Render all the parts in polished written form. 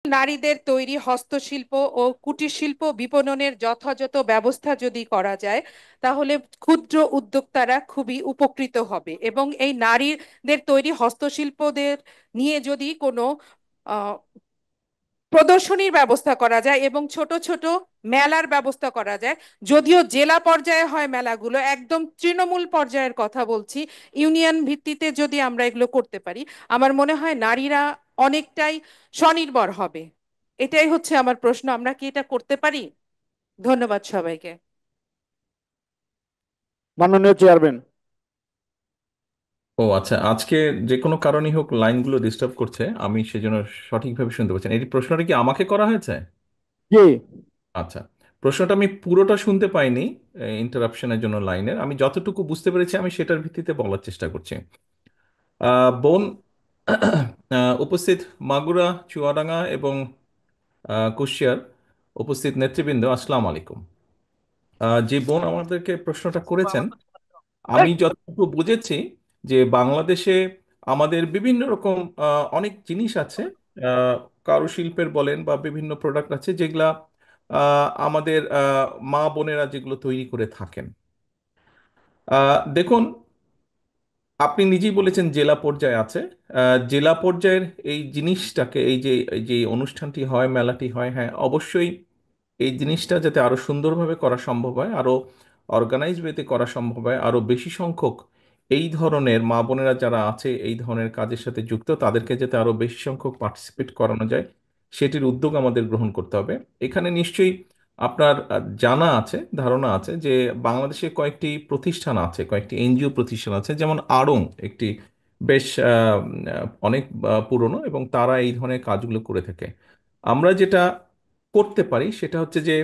নারীদের তৈরি হস্তশিল্প ও কুটির শিল্প বিপণনের যথাযথ ব্যবস্থা যদি করা যায়, তাহলে ক্ষুদ্র উদ্যোক্তারা খুবই উপকৃত হবে। এবং এই নারীদের তৈরি হস্তশিল্পদের নিয়ে যদি কোনো আহ, প্রদর্শনীর ব্যবস্থা করা যায় এবং ছোট ছোট মেলার ব্যবস্থা করা যায়, যদিও জেলা পর্যায়ে হয় মেলাগুলো, একদম তৃণমূল পর্যায়ের কথা বলছি, ইউনিয়ন ভিত্তিতে যদি আমরা এগুলো করতে পারি, আমার মনে হয় নারীরা অনেকটাই স্বনির্ভর হবে। এটাই হচ্ছে আমার প্রশ্ন, আমরা কি এটা করতে পারি? ধন্যবাদ সবাইকে। মাননীয় চেয়ারম্যান। ও আচ্ছা, আজকে যে কোনো কারণেই হোক লাইনগুলো ডিস্টার্ব করছে, আমি সেজন্য সঠিকভাবে শুনতে পাচ্ছি না। এই প্রশ্নটা কি আমাকে করা হয়েছে? জি। আচ্ছা, প্রশ্নটা আমি পুরোটা শুনতে পাইনি ইন্টারাপশনের জন্য লাইনের। আমি যতটুকু বুঝতে পেরেছি আমি সেটার ভিত্তিতে বলার চেষ্টা করছি। বোন, উপস্থিত মাগুরা, চুয়াডাঙ্গা এবং কুষ্টিয়ার উপস্থিত নেতৃবৃন্দ, আসসালামু আলাইকুম। যে বোন আমাদেরকে প্রশ্নটা করেছেন, আমি যতটুকু বুঝেছি যে বাংলাদেশে আমাদের বিভিন্ন রকম অনেক জিনিস আছে, আহ, কারুশিল্পের বলেন বা বিভিন্ন প্রোডাক্ট আছে যেগুলা আমাদের মা বোনেরা যেগুলো তৈরি করে থাকেন। দেখুন, আপনি নিজেই বলেছেন জেলা পর্যায়ে আছে। জেলা পর্যায়ের এই জিনিসটাকে, এই যে অনুষ্ঠানটি হয়, মেলাটি হয়, হ্যাঁ অবশ্যই এই জিনিসটা যাতে আরো সুন্দরভাবে করা সম্ভব হয়, আরো অর্গানাইজ ওয়েতে করা সম্ভব হয়, আরো বেশি সংখ্যক এই ধরনের মা বোনেরা যারা আছে এই ধরনের কাজের সাথে যুক্ত, তাদেরকে যাতে আরো বেশি সংখ্যক পার্টিসিপেট করানো যায়, সেটির উদ্যোগ আমাদের গ্রহণ করতে হবে। এখানে নিশ্চয়ই আপনার জানা আছে, ধারণা আছে যে বাংলাদেশে কয়েকটি প্রতিষ্ঠান আছে, কয়েকটি এনজিও প্রতিষ্ঠান আছে, যেমন আড়ং একটি বেশ অনেক পুরনো, এবং তারা এই ধরনের কাজগুলো করে থাকে। আমরা যেটা করতে পারি সেটা হচ্ছে যে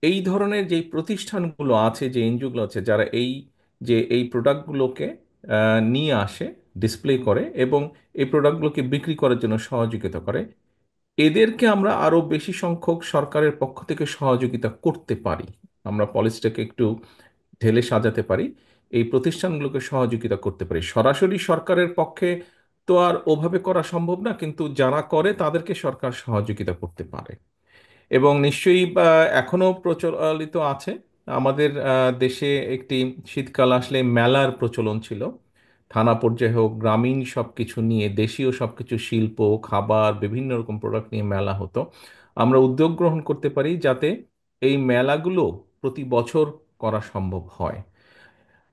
এই ধরনের যে প্রতিষ্ঠানগুলো আছে, যে এনজিওগুলো আছে, যারা এই প্রোডাক্টগুলোকে নিয়ে আসে, ডিসপ্লে করে এবং এই প্রোডাক্টগুলোকে বিক্রি করার জন্য সহযোগিতা করে, এদেরকে আমরা আরো বেশি সংখ্যক সরকারের পক্ষ থেকে সহযোগিতা করতে পারি। আমরা পলিসিটাকে একটু ঢেলে সাজাতে পারি, এই প্রতিষ্ঠানগুলোকে সহযোগিতা করতে পারি। সরাসরি সরকারের পক্ষে তো আর ওভাবে করা সম্ভব না, কিন্তু যারা করে তাদেরকে সরকার সহযোগিতা করতে পারে। এবং নিশ্চয়ই এখনো প্রচলিত আছে আমাদের দেশে একটি শীতকাল আসলে মেলার প্রচলন ছিল। থানা পর্যায়ে হোক, গ্রামীণ সবকিছু নিয়ে, দেশীয় সবকিছু, শিল্প, খাবার, বিভিন্ন রকম প্রোডাক্ট নিয়ে মেলা হতো। আমরা উদ্যোগ গ্রহণ করতে পারি যাতে এই মেলাগুলো প্রতি বছর করা সম্ভব হয়।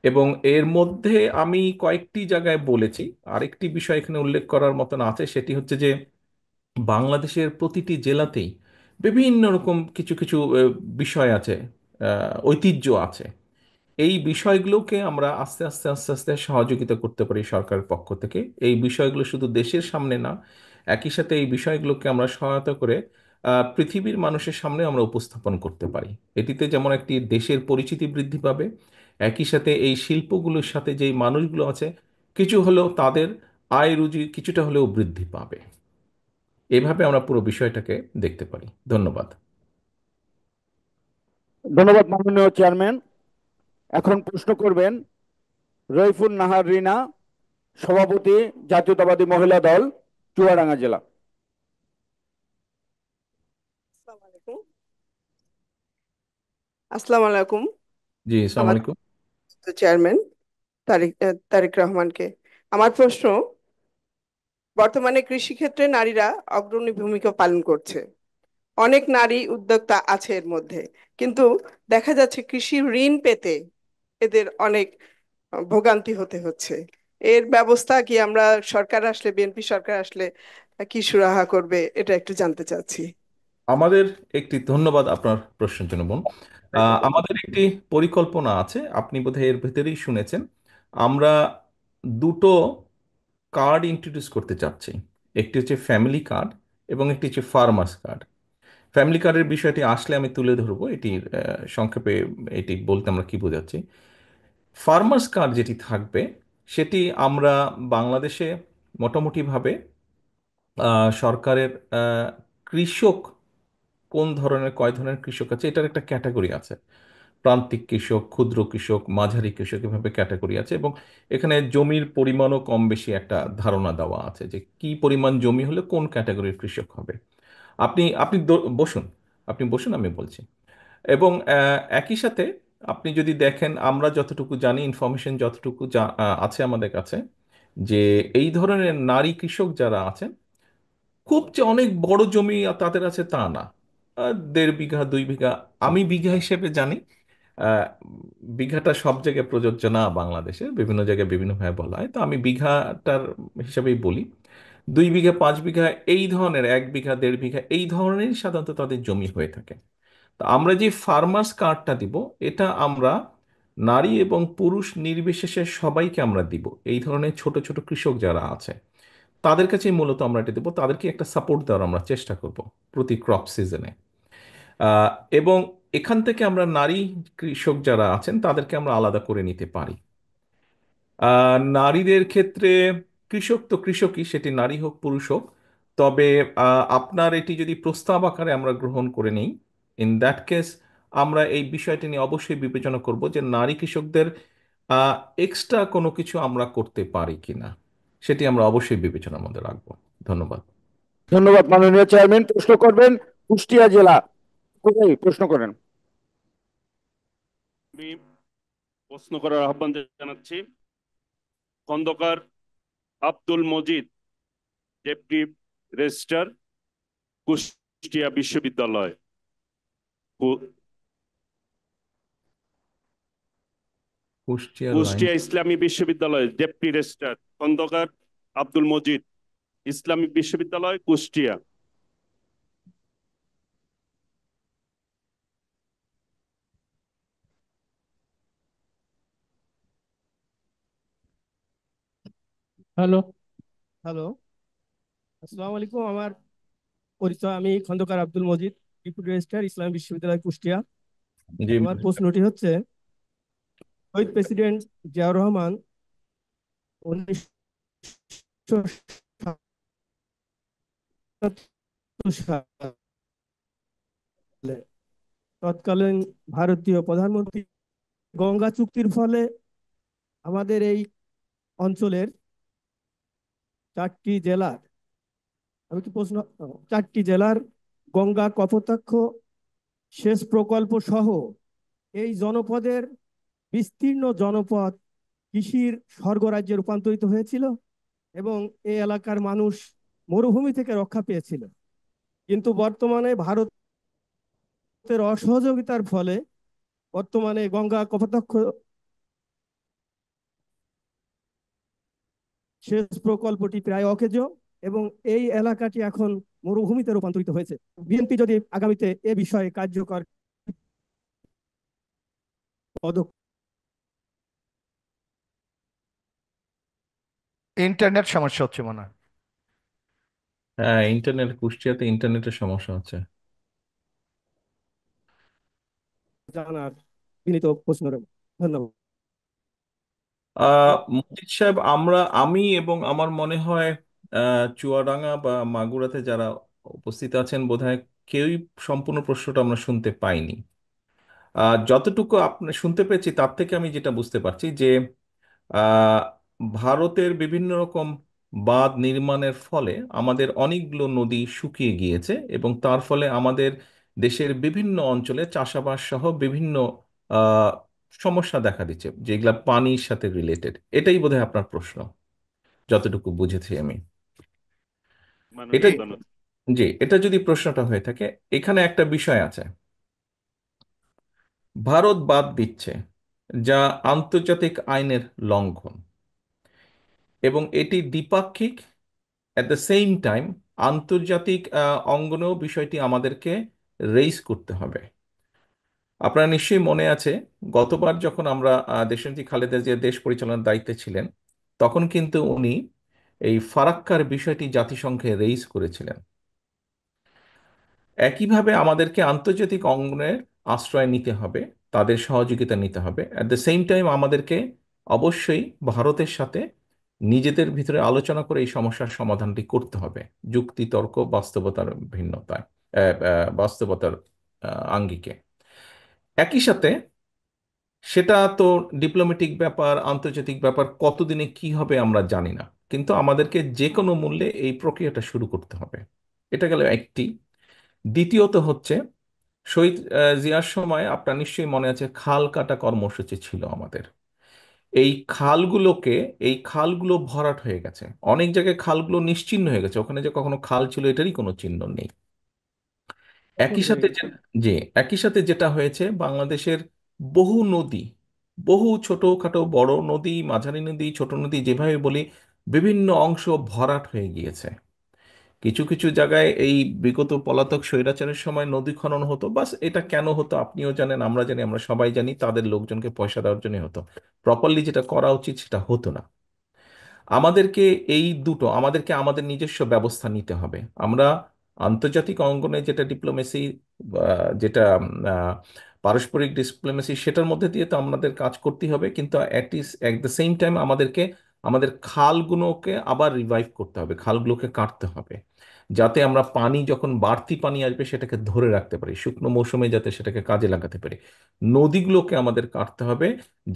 এবং এর মধ্যে আমি কয়েকটি জায়গায় বলেছি, আরেকটি বিষয় এখানে উল্লেখ করার মতন আছে, সেটি হচ্ছে যে বাংলাদেশের প্রতিটি জেলাতেই বিভিন্ন রকম কিছু কিছু বিষয় আছে, ঐতিহ্য আছে। এই বিষয়গুলোকে আমরা আস্তে আস্তে আস্তে আস্তে সহযোগিতা করতে পারি সরকারের পক্ষ থেকে। এই বিষয়গুলো শুধু দেশের সামনে না, একই সাথে এই বিষয়গুলোকে আমরা সহায়তা করে পৃথিবীর মানুষের সামনে আমরা উপস্থাপন করতে পারি। এটিতে যেমন একটি দেশের পরিচিতি বৃদ্ধি পাবে, একই সাথে এই শিল্পগুলোর সাথে যেই মানুষগুলো আছে, কিছু হলেও তাদের আয় রুজি কিছুটা হলেও বৃদ্ধি পাবে। এভাবে আমরা পুরো বিষয়টাকে দেখতে পারি। ধন্যবাদ। ধন্যবাদ মাননীয় চেয়ারম্যান। এখন প্রশ্ন করবেন রইফুন নাহার রিনা, সভাপতি, জাতীয়তাবাদী মহিলা দল, চুয়াডাঙ্গা জেলা। আসসালামু আলাইকুম। আসসালামু আলাইকুম। জি, আসসালামু আমাদের আলাইকুম। চেয়ারম্যান তারেক রহমানকে আমার প্রশ্ন, বর্তমানে কৃষিক্ষেত্রে নারীরা অগ্রণী ভূমিকা পালন করছে, অনেক নারী উদ্যোক্তা আছে এর মধ্যে, কিন্তু দেখা যাচ্ছে কৃষি ঋণ পেতে এদের অনেক ভোগান্তি হতে হচ্ছে। এর ব্যবস্থা কি আমরা, সরকার আসলে, বিএনপি সরকার আসলে কি সুরাহা করবে, এটা একটু জানতে চাচ্ছি। আমাদের একটি, ধন্যবাদ আপনার প্রশ্নের জন্য বোন। আমাদের একটি পরিকল্পনা আছে, আপনি বোধহয় এর ভেতরেই শুনেছেন। আমরা দুটো কার্ড ইন্ট্রোডিউস করতে চাচ্ছি। একটি হচ্ছে ফ্যামিলি কার্ড এবং একটি হচ্ছে ফার্মার্স কার্ড। ফ্যামিলি কার্ডের বিষয়টি আসলে আমি তুলে ধরবো, এটির সংক্ষেপে এটি বলতে আমরা কি বোঝাচ্ছি। ফার্মার্স কার্ড যেটি থাকবে, সেটি আমরা বাংলাদেশে মোটামুটিভাবে সরকারের কৃষক, কোন ধরনের, কয় ধরনের কৃষক আছে, এটার একটা ক্যাটাগরি আছে। প্রান্তিক কৃষক, ক্ষুদ্র কৃষক, মাঝারি কৃষক, এভাবে ক্যাটাগরি আছে। এবং এখানে জমির পরিমাণও কম বেশি একটা ধারণা দেওয়া আছে যে কি পরিমাণ জমি হলে কোন ক্যাটাগরির কৃষক হবে। আপনি আপনি বসুন, আপনি বসুন, আমি বলছি। এবং একই সাথে আপনি যদি দেখেন, আমরা যতটুকু জানি, ইনফরমেশন যতটুকু আছে আমাদের কাছে, যে এই ধরনের নারী কৃষক যারা আছেন, খুব যে অনেক বড় জমি তাদের আছে তা না। 1.5 বিঘা 2 বিঘা, আমি বিঘা হিসেবে জানি। আহ, বিঘাটা সব জায়গায় প্রযোজ্য না, বাংলাদেশের বিভিন্ন জায়গায় বিভিন্নভাবে বলা হয়, তো আমি বিঘাটার হিসাবেই বলি। 2 বিঘা 5 বিঘা এই ধরনের, 1 বিঘা 1.5 বিঘা এই ধরনের সাধারণত তাদের জমি হয়ে থাকে। তো আমরা যে ফার্মার্স কার্ডটা দিব, এটা আমরা নারী এবং পুরুষ নির্বিশেষে সবাইকে আমরা দিব। এই ধরনের ছোট ছোট কৃষক যারা আছে তাদের কাছেই মূলত আমরা এটা দেবো, তাদেরকে একটা সাপোর্ট দেওয়ার আমরা চেষ্টা করব প্রতি ক্রপ সিজনে। আহ, এবং এখান থেকে আমরা নারী কৃষক যারা আছেন তাদেরকে আমরা আলাদা করে নিতে পারি। নারীদের ক্ষেত্রে কৃষক তো কৃষকই, সেটি নারী হোক পুরুষ হোক। তবে আপনার এটি যদি প্রস্তাব আকারে আমরা গ্রহণ করে নিই, ইন দ্যাট কেস আমরা এই বিষয়টি নিয়ে অবশ্যই বিবেচনা করব যে নারী কৃষকদের এক্সট্রা কোনো কিছু আমরা করতে পারি কিনা, সেটি আমরা অবশ্যই বিবেচনার মধ্যে রাখবো। ধন্যবাদ। ধন্যবাদ মাননীয় চেয়ারম্যান। প্রশ্ন করবেন কুষ্টিয়া জেলা। কোথায় প্রশ্ন করেন? আমি প্রশ্ন করার আহ্বান জানাচ্ছি খন্দকার আব্দুল মজিদ, ডেপুটি রেজিস্ট্রার, কুষ্টিয়া বিশ্ববিদ্যালয়। কুষ্টিয়ার লাইন। কুষ্টিয়া ইসলামী বিশ্ববিদ্যালয়, deputy registrar Khandaker Abdul Majid, Islamic বিশ্ববিদ্যালয়, কুষ্টিয়া। হ্যালো। হ্যালো, আসসালামু আলাইকুম। আমার পরিচয়, আমি খন্দকার আব্দুল মজিদ, ডেপুটি রেজিস্ট্রার, ইসলামী বিশ্ববিদ্যালয়, কুষ্টিয়া। জি। আমার প্রশ্নটি হচ্ছে, শহীদ প্রেসিডেন্ট জিয়াউর রহমান 1977 সালে তৎকালীন ভারতীয় প্রধানমন্ত্রী গঙ্গা চুক্তির ফলে আমাদের এই অঞ্চলের 4টি জেলার, আমি কি প্রশ্ন, 4টি জেলার গঙ্গা কপোতাক্ষ সেচ প্রকল্প সহ এই জনপদের বিস্তীর্ণ জনপদ কৃষির স্বর্গরাজ্যে রূপান্তরিত হয়েছিল এবং এই এলাকার মানুষ মরুভূমি থেকে রক্ষা পেয়েছিল। কিন্তু বর্তমানে ভারতের অসহযোগিতার ফলে বর্তমানে গঙ্গা কপোতাক্ষ সেচ প্রকল্পটি প্রায় অকেজো এবং এই এলাকাটি এখন মরুভূমিতে রূপান্তরিত হয়েছে। বিএনপি যদি আগামীতে এ বিষয়ে কার্যকর পদক্ষেপ। ইন্টারনেট সমস্যা হচ্ছে মনে হয়। হ্যাঁ, ইন্টারনেট, কুষ্টিয়াতে ইন্টারনেটের সমস্যা হচ্ছে। জানার বিনীত প্রশ্ন রইল। ধন্যবাদ। মজিদ সাহেব, আমি এবং আমার মনে হয় চুয়াডাঙ্গা বা মাগুরাতে যারা উপস্থিত আছেন বোধহয় কেউই সম্পূর্ণ প্রশ্নটা আমরা শুনতে পাইনি। যতটুকু আপনি শুনতে পেয়েছি তার থেকে আমি যেটা বুঝতে পারছি যে আহ, ভারতের বিভিন্ন রকম বাঁধ নির্মাণের ফলে আমাদের অনেকগুলো নদী শুকিয়ে গিয়েছে, এবং তার ফলে আমাদের দেশের বিভিন্ন অঞ্চলে চাষাবাদ সহ বিভিন্ন আহ, সমস্যা দেখা দিচ্ছে যেগুলা পানির সাথে রিলেটেড। এটাই বোধহয় আপনার প্রশ্ন, যতটুকু বুঝেছি আমি। এটা, মাননীয় প্রধান অতিথি। জি, এটা যদি প্রশ্নটা হয়ে থাকে, এখানে একটা বিষয় আছে। ভারত বাদ দিচ্ছে, যা আন্তর্জাতিক আইনের লঙ্ঘন, এবং এটি দ্বিপাক্ষিক। অ্যাট দ্য সেম টাইম আন্তর্জাতিক অঙ্গনেও বিষয়টি আমাদেরকে রেইজ করতে হবে। আপনার নিশ্চয়ই মনে আছে, গতবার যখন আমরা দেশনেত্রী খালেদা জিয়া দেশ পরিচালনার দায়িত্বে ছিলেন, তখন কিন্তু উনি এই ফারাক্কার বিষয়টি জাতিসংঘে রেইজ করেছিলেন। একইভাবে আমাদেরকে আন্তর্জাতিক অঙ্গনের আশ্রয় নিতে হবে, তাদের সহযোগিতা নিতে হবে। অ্যাট দ্য সেম টাইম আমাদেরকে অবশ্যই ভারতের সাথে নিজেদের ভিতরে আলোচনা করে এই সমস্যার সমাধানটি করতে হবে, যুক্তি তর্ক বাস্তবতার ভিন্নতায়, বাস্তবতার আঙ্গিকে। একই সাথে সেটা তো ডিপ্লোম্যাটিক ব্যাপার, আন্তর্জাতিক ব্যাপার, কতদিনে কি হবে আমরা জানি না, কিন্তু আমাদেরকে যে কোনো মূল্যে এই প্রক্রিয়াটা শুরু করতে হবে। এটা গেল একটি। দ্বিতীয়ত হচ্ছে শহীদ জিয়ার সময় আপনার নিশ্চয়ই মনে আছে খাল কাটা কর্মসূচি ছিল আমাদের। এই খালগুলোকে এই খালগুলো ভরাট হয়ে গেছে, অনেক জায়গায় খালগুলো নিশ্চিহ্ন হয়ে গেছে, ওখানে যে কখনো খাল ছিল এটারই কোনো চিহ্ন নেই। দখল একই হয়ে সাথে গেছে। যে একই সাথে যেটা হয়েছে বাংলাদেশের বহু নদী, বহু ছোটখাটো বড় নদী, মাঝারি নদী, ছোট নদী যেভাবে বলি, বিভিন্ন অংশ ভরাট হয়ে গিয়েছে। কিছু কিছু জায়গায় এই বিগত পলাতক স্বৈরাচারের সময় নদী খনন হতো, বাস এটা কেন হতো আপনিও জানেন, আমরা জানি, আমরা সবাই জানি, তাদের লোকজনকে পয়সা দেওয়ার জন্য হতো। প্রপারলি যেটা করা উচিত সেটা হতো না। আমাদেরকে এই দুটো আমাদেরকে আমাদের নিজস্ব ব্যবস্থা নিতে হবে। আমরা আন্তর্জাতিক অঙ্গনে যেটা ডিপ্লোমেসি, যেটা পারস্পরিক ডিপ্লোমেসি, সেটার মধ্যে দিয়ে তো আমাদের কাজ করতে হবে, কিন্তু অ্যাট দ্য সেম টাইম আমাদেরকে আমাদের খালগুলোকে আবার রিভাইভ করতে হবে, খালগুলোকে কাটতে হবে, যাতে আমরা পানি, যখন বাড়তি পানি আসবে সেটাকে ধরে রাখতে পারি, শুকনো মৌসুমে যাতে সেটাকে কাজে লাগাতে পারি। নদীগুলোকে আমাদের কাটতে হবে,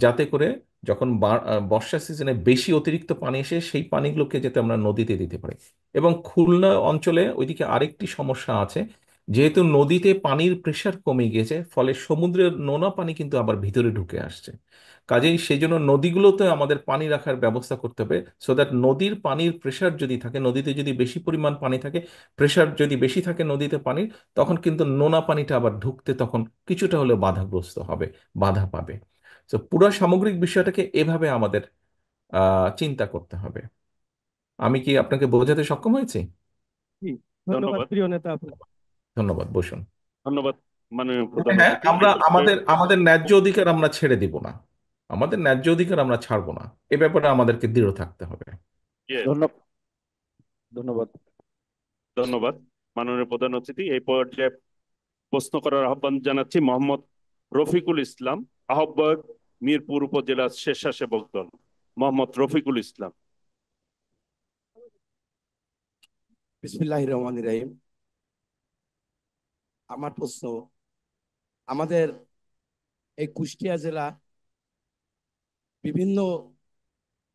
যাতে করে যখন বর্ষা সিজনে বেশি অতিরিক্ত পানি এসে সেই পানিগুলোকে যাতে আমরা নদীতে দিতে পারি। এবং খুলনা অঞ্চলে ওইদিকে আরেকটি সমস্যা আছে, যেহেতু নদীতে পানির প্রেশার কমে গিয়েছে, ফলে সমুদ্রের নোনা পানি কিন্তু আবার ভিতরে ঢুকে আসছে। কাজেই সেই জন্য নদীগুলোতে আমাদের পানি রাখার ব্যবস্থা করতে হবে, সো দ্যাট নদীর পানির প্রেশার যদি থাকে, নদীতে যদি বেশি পরিমাণ পানি থাকে, প্রেশার যদি বেশি থাকে নদীতে পানির, তখন কিন্তু নোনা পানিটা আবার ঢুকতে তখন কিছুটা হলেও বাধাগ্রস্ত হবে, বাধা পাবে। তো পুরো সামগ্রিক বিষয়টাকে এভাবে আমাদের চিন্তা করতে হবে। আমি কি আপনাকে বোঝাতে সক্ষম হয়েছি? জি, ধন্যবাদ ধন্যবাদ। প্রিয় নেতা আপনি। ধন্যবাদ, বসুন। ধন্যবাদ মাননীয় প্রধান হ্যাঁ, অতিথি। আমরা এই পর্যায়ে আমাদের আমাদের ন্যায্য অধিকার আমরা ছেড়ে দিব না, আমাদের ন্যায্য অধিকার আমরা ছাড়বো না, এ ব্যাপারে আমাদেরকে দৃঢ় থাকতে হবে। Yes, ধন্যবাদ। ধন্যবাদ। ধন্যবাদ মাননীয় প্রধান অতিথি। এই পর্যায়ে প্রশ্ন করার আহ্বান জানাচ্ছি মোহাম্মদ রফিকুল ইসলাম, আহ্বায়ক মিরপুর উপজেলা স্বেচ্ছাসেবক দল। মোহাম্মদ রফিকুল ইসলাম। বিসমিল্লাহির রহমানির রহিম। আমার প্রশ্ন, আমাদের এই কুষ্টিয়া জেলা বিভিন্ন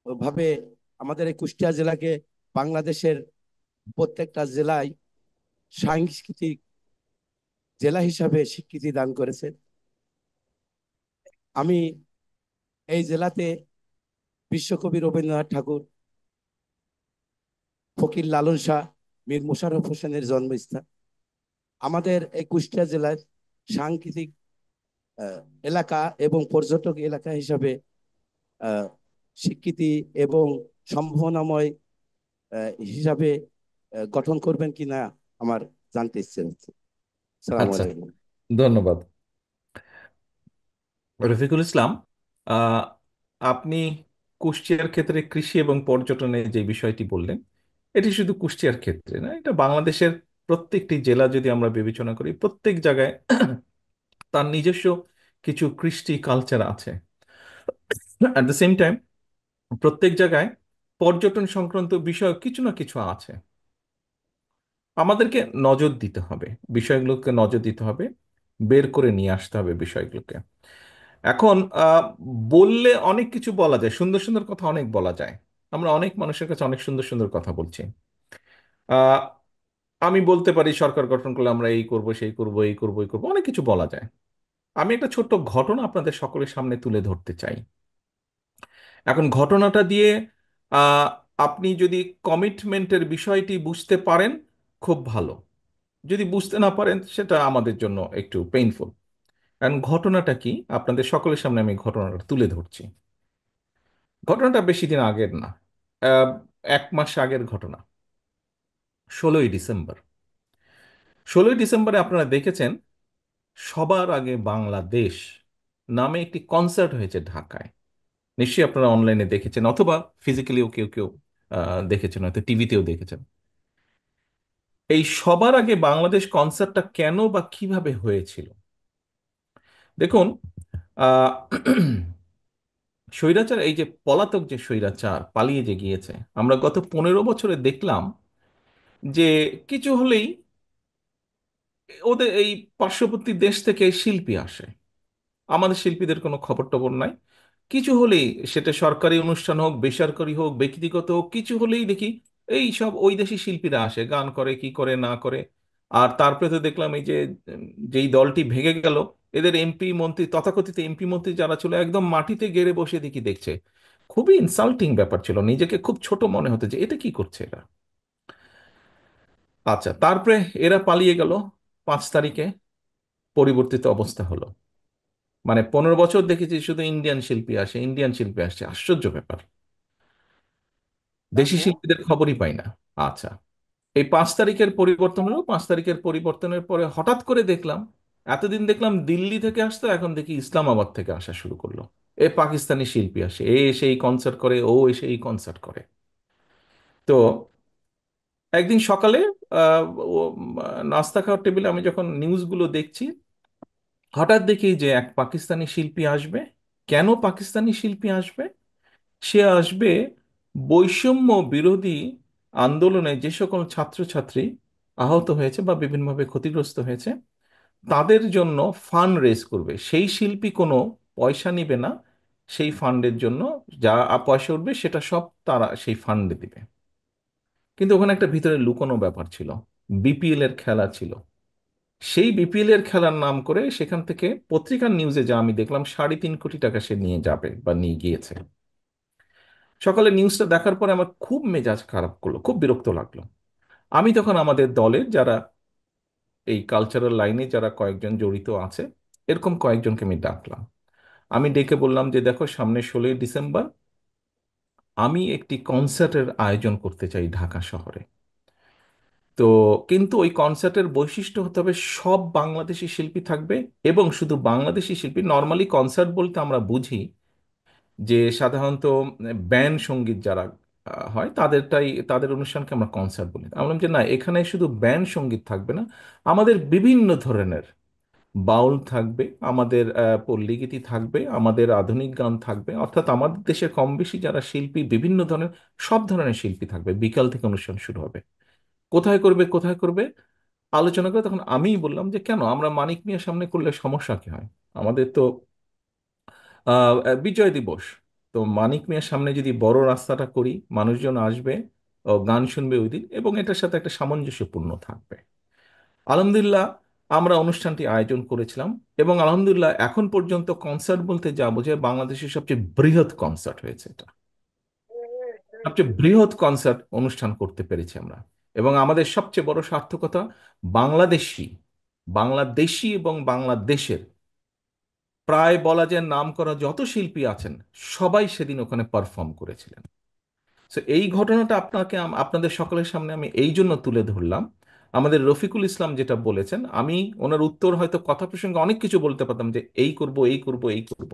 ভাবে, আমাদের এই কুষ্টিয়া জেলাকে বাংলাদেশের প্রত্যেকটা জেলায় সাংস্কৃতিক জেলা হিসাবে স্বীকৃতি দান করেছে। আমি এই জেলাতে বিশ্বকবি রবীন্দ্রনাথ ঠাকুর, ফকির লালন শাহ, মীর মোশাররফ হোসেনের জন্মস্থান। আমাদের এই কুষ্টিয়া জেলার সাংস্কৃতিক আহ, এলাকা এবং পর্যটক এলাকা হিসাবে আহ, স্বীকৃতি এবং সম্ভাবনাময় হিসাবে গঠন করবেন কিনা আমার জানতে ইচ্ছে হচ্ছে। সালাম আচ্ছা, আলাইকুম। ধন্যবাদ রফিকুল ইসলাম। আহ, আপনি কুষ্টিয়ার ক্ষেত্রে কৃষি এবং পর্যটনের যে বিষয়টি বললেন, এটি শুধু কুষ্টিয়ার ক্ষেত্রে না, এটা বাংলাদেশের প্রত্যেকটি জেলা যদি আমরা বিবেচনা করি, প্রত্যেক জায়গায় তার নিজস্ব কিছু কৃষ্টি কালচার আছে। অ্যাট দ্য সেম টাইম প্রত্যেক জায়গায় পর্যটন সংক্রান্ত বিষয় কিছু না কিছু আছে। আমাদেরকে নজর দিতে হবে, বিষয়গুলোকে নজর দিতে হবে, বের করে নিয়ে আসতে হবে বিষয়গুলোকে। এখন বললে অনেক কিছু বলা যায়, সুন্দর সুন্দর কথা অনেক বলা যায়, আমরা অনেক মানুষের কাছে অনেক সুন্দর সুন্দর কথা বলছি। আহ, আমি বলতে পারি সরকার গঠন করলে আমরা এই করব, সেই করব, এই করব, এই করবো, অনেক কিছু বলা যায়। আমি একটা ছোট্ট ঘটনা আপনাদের সকলের সামনে তুলে ধরতে চাই। এখন ঘটনাটা দিয়ে আহ, আপনি যদি কমিটমেন্টের বিষয়টি বুঝতে পারেন, খুব ভালো। যদি বুঝতে না পারেন সেটা আমাদের জন্য একটু পেইনফুল। কারণ ঘটনাটা কি, আপনাদের সকলের সামনে আমি ঘটনাটা তুলে ধরছি। ঘটনাটা বেশি দিন আগের না, আহ, 1 মাস আগের ঘটনা। 16ই ডিসেম্বর। 16ই ডিসেম্বরে আপনারা দেখেছেন সবার আগে বাংলাদেশ নামে একটি কনসার্ট হয়েছে ঢাকায়। নিশ্চয়ই আপনারা অনলাইনে দেখেছেন, অথবা ফিজিক্যালিও কেউ কেউ দেখেছেন, হয়তো টিভিতেও দেখেছেন। এই সবার আগে বাংলাদেশ কনসার্টটা কেন বা কিভাবে হয়েছিল? দেখুন, আহ স্বৈরাচার, এই যে পলাতক যে স্বৈরাচার পালিয়ে যে গিয়েছে, আমরা গত 15 বছরে দেখলাম যে কিছু হলেই ওদের এই পার্শ্ববর্তী দেশ থেকে শিল্পী আসে, আমাদের শিল্পীদের কোনো খবর টবর নাই। কিছু হলেই, সেটা সরকারি অনুষ্ঠান হোক, বেসরকারি হোক, ব্যক্তিগত হোক, কিছু হলেই দেখি এই সব ওই দেশি শিল্পীরা আসে, গান করে, কি করে না করে। আর তারপরে তো দেখলাম এই যে যেই দলটি ভেঙে গেল, এদের এমপি মন্ত্রী, তথাকথিত এমপি মন্ত্রী যারা ছিল, একদম মাটিতে গেড়ে বসে দেখি দেখছে। খুবই ইনসাল্টিং ব্যাপার ছিল, নিজেকে খুব ছোট মনে হতো যে এটা কি করছে এরা। আচ্ছা, তারপরে এরা পালিয়ে গেল। 5 তারিখে পরিবর্তিত অবস্থা হলো। মানে 15 বছর দেখেছি শুধু ইন্ডিয়ান শিল্পী আসে, ইন্ডিয়ান শিল্পী আসছে, আশ্চর্য ব্যাপার। দেশি শিল্পীদের খবরই পাই না। আচ্ছা, এই 5 তারিখের পরিবর্তন হলো। 5 তারিখের পরিবর্তনের পরে হঠাৎ করে দেখলাম, এতদিন দেখলাম দিল্লি থেকে আসতো, এখন দেখি ইসলামাবাদ থেকে আসা শুরু করলো। এ পাকিস্তানি শিল্পী আসে, এ এসে এই কনসার্ট করে, ও এসে এই কনসার্ট করে। তো একদিন সকালে আহ, ও, নাস্তা খাওয়ার টেবিলে আমি যখন নিউজগুলো দেখছি, হঠাৎ দেখি যে এক পাকিস্তানি শিল্পী আসবে। কেন পাকিস্তানি শিল্পী আসবে? সে আসবে বৈষম্য বিরোধী আন্দোলনে যে সকল ছাত্রছাত্রী আহত হয়েছে বা বিভিন্নভাবে ক্ষতিগ্রস্ত হয়েছে, তাদের জন্য ফান্ড রেজ করবে। সেই শিল্পী কোনো পয়সা নিবে না, সেই ফান্ডের জন্য যা পয়সা উঠবে সেটা সব তারা সেই ফান্ডে দিবে। কিন্তু ওখানে একটা ভিতরে লুকোনো ব্যাপার ছিল, বিপিএল এর খেলা ছিল। সেই বিপিএল এর খেলার নাম করে সেখান থেকে পত্রিকার নিউজে যা আমি দেখলাম, 3.5 কোটি টাকা সে নিয়ে যাবে বা নিয়ে গিয়েছে। সকালে নিউজটা দেখার পরে আমার খুব মেজাজ খারাপ করলো, খুব বিরক্ত লাগলো। আমি তখন আমাদের দলের যারা এই কালচারাল লাইনে যারা কয়েকজন জড়িত আছে, এরকম কয়েকজনকে আমি ডাকলাম। আমি ডেকে বললাম যে দেখো, সামনে 16ই ডিসেম্বর আমি একটি কনসার্টের আয়োজন করতে চাই ঢাকা শহরে। তো কিন্তু ওই কনসার্টের বৈশিষ্ট্য হতে হবে সব বাংলাদেশি শিল্পী থাকবে, এবং শুধু বাংলাদেশি শিল্পী। নর্মালি কনসার্ট বলতে আমরা বুঝি যে সাধারণত ব্যান্ড সঙ্গীত যারা হয় তাদেরটাই, তাদের অনুষ্ঠানকে আমরা কনসার্ট বলি। আমরা বললাম যে না, এখানে শুধু ব্যান্ড সঙ্গীত থাকবে না, আমাদের বিভিন্ন ধরনের বাউল থাকবে, আমাদের পল্লীগীতি থাকবে, আমাদের আধুনিক গান থাকবে। অর্থাৎ আমাদের দেশে কম বেশি যারা শিল্পী, বিভিন্ন ধরনের, সব ধরনের শিল্পী থাকবে। বিকাল থেকে অনুষ্ঠান শুরু হবে। কোথায় করবে, কোথায় করবে আলোচনা করে তখন আমিই বললাম যে কেন আমরা মানিক মিয়ার সামনে করলে সমস্যা কি হয়? আমাদের তো বিজয় দিবস। তো মানিক মিয়ার সামনে যদি বড় রাস্তাটা করি, মানুষজন আসবে, ও গান শুনবে ওই দিন, এবং এটার সাথে একটা সামঞ্জস্যপূর্ণ থাকবে। আলহামদুলিল্লাহ, আমরা অনুষ্ঠানটি আয়োজন করেছিলাম, এবং আলহামদুলিল্লাহ এখন পর্যন্ত কনসার্ট বলতে যা বোঝায়, বাংলাদেশের সবচেয়ে বৃহৎ কনসার্ট হয়েছে এটা। সবচেয়ে বৃহৎ কনসার্ট অনুষ্ঠান করতে পেরেছি আমরা। এবং আমাদের সবচেয়ে বড় সার্থকতা, বাংলাদেশি বাংলাদেশি এবং বাংলাদেশের প্রায় বলা যায় নাম করা যত শিল্পী আছেন, সবাই সেদিন ওখানে পারফর্ম করেছিলেন। তো এই ঘটনাটা আপনাকে আপনাদের সকলের সামনে আমি এই জন্য তুলে ধরলাম। আমাদের রফিকুল ইসলাম যেটা বলেছেন, আমি ওনার উত্তর হয়তো কথা প্রসঙ্গে অনেক কিছু বলতে পারতাম যে এই করব, এই করব, এই করব,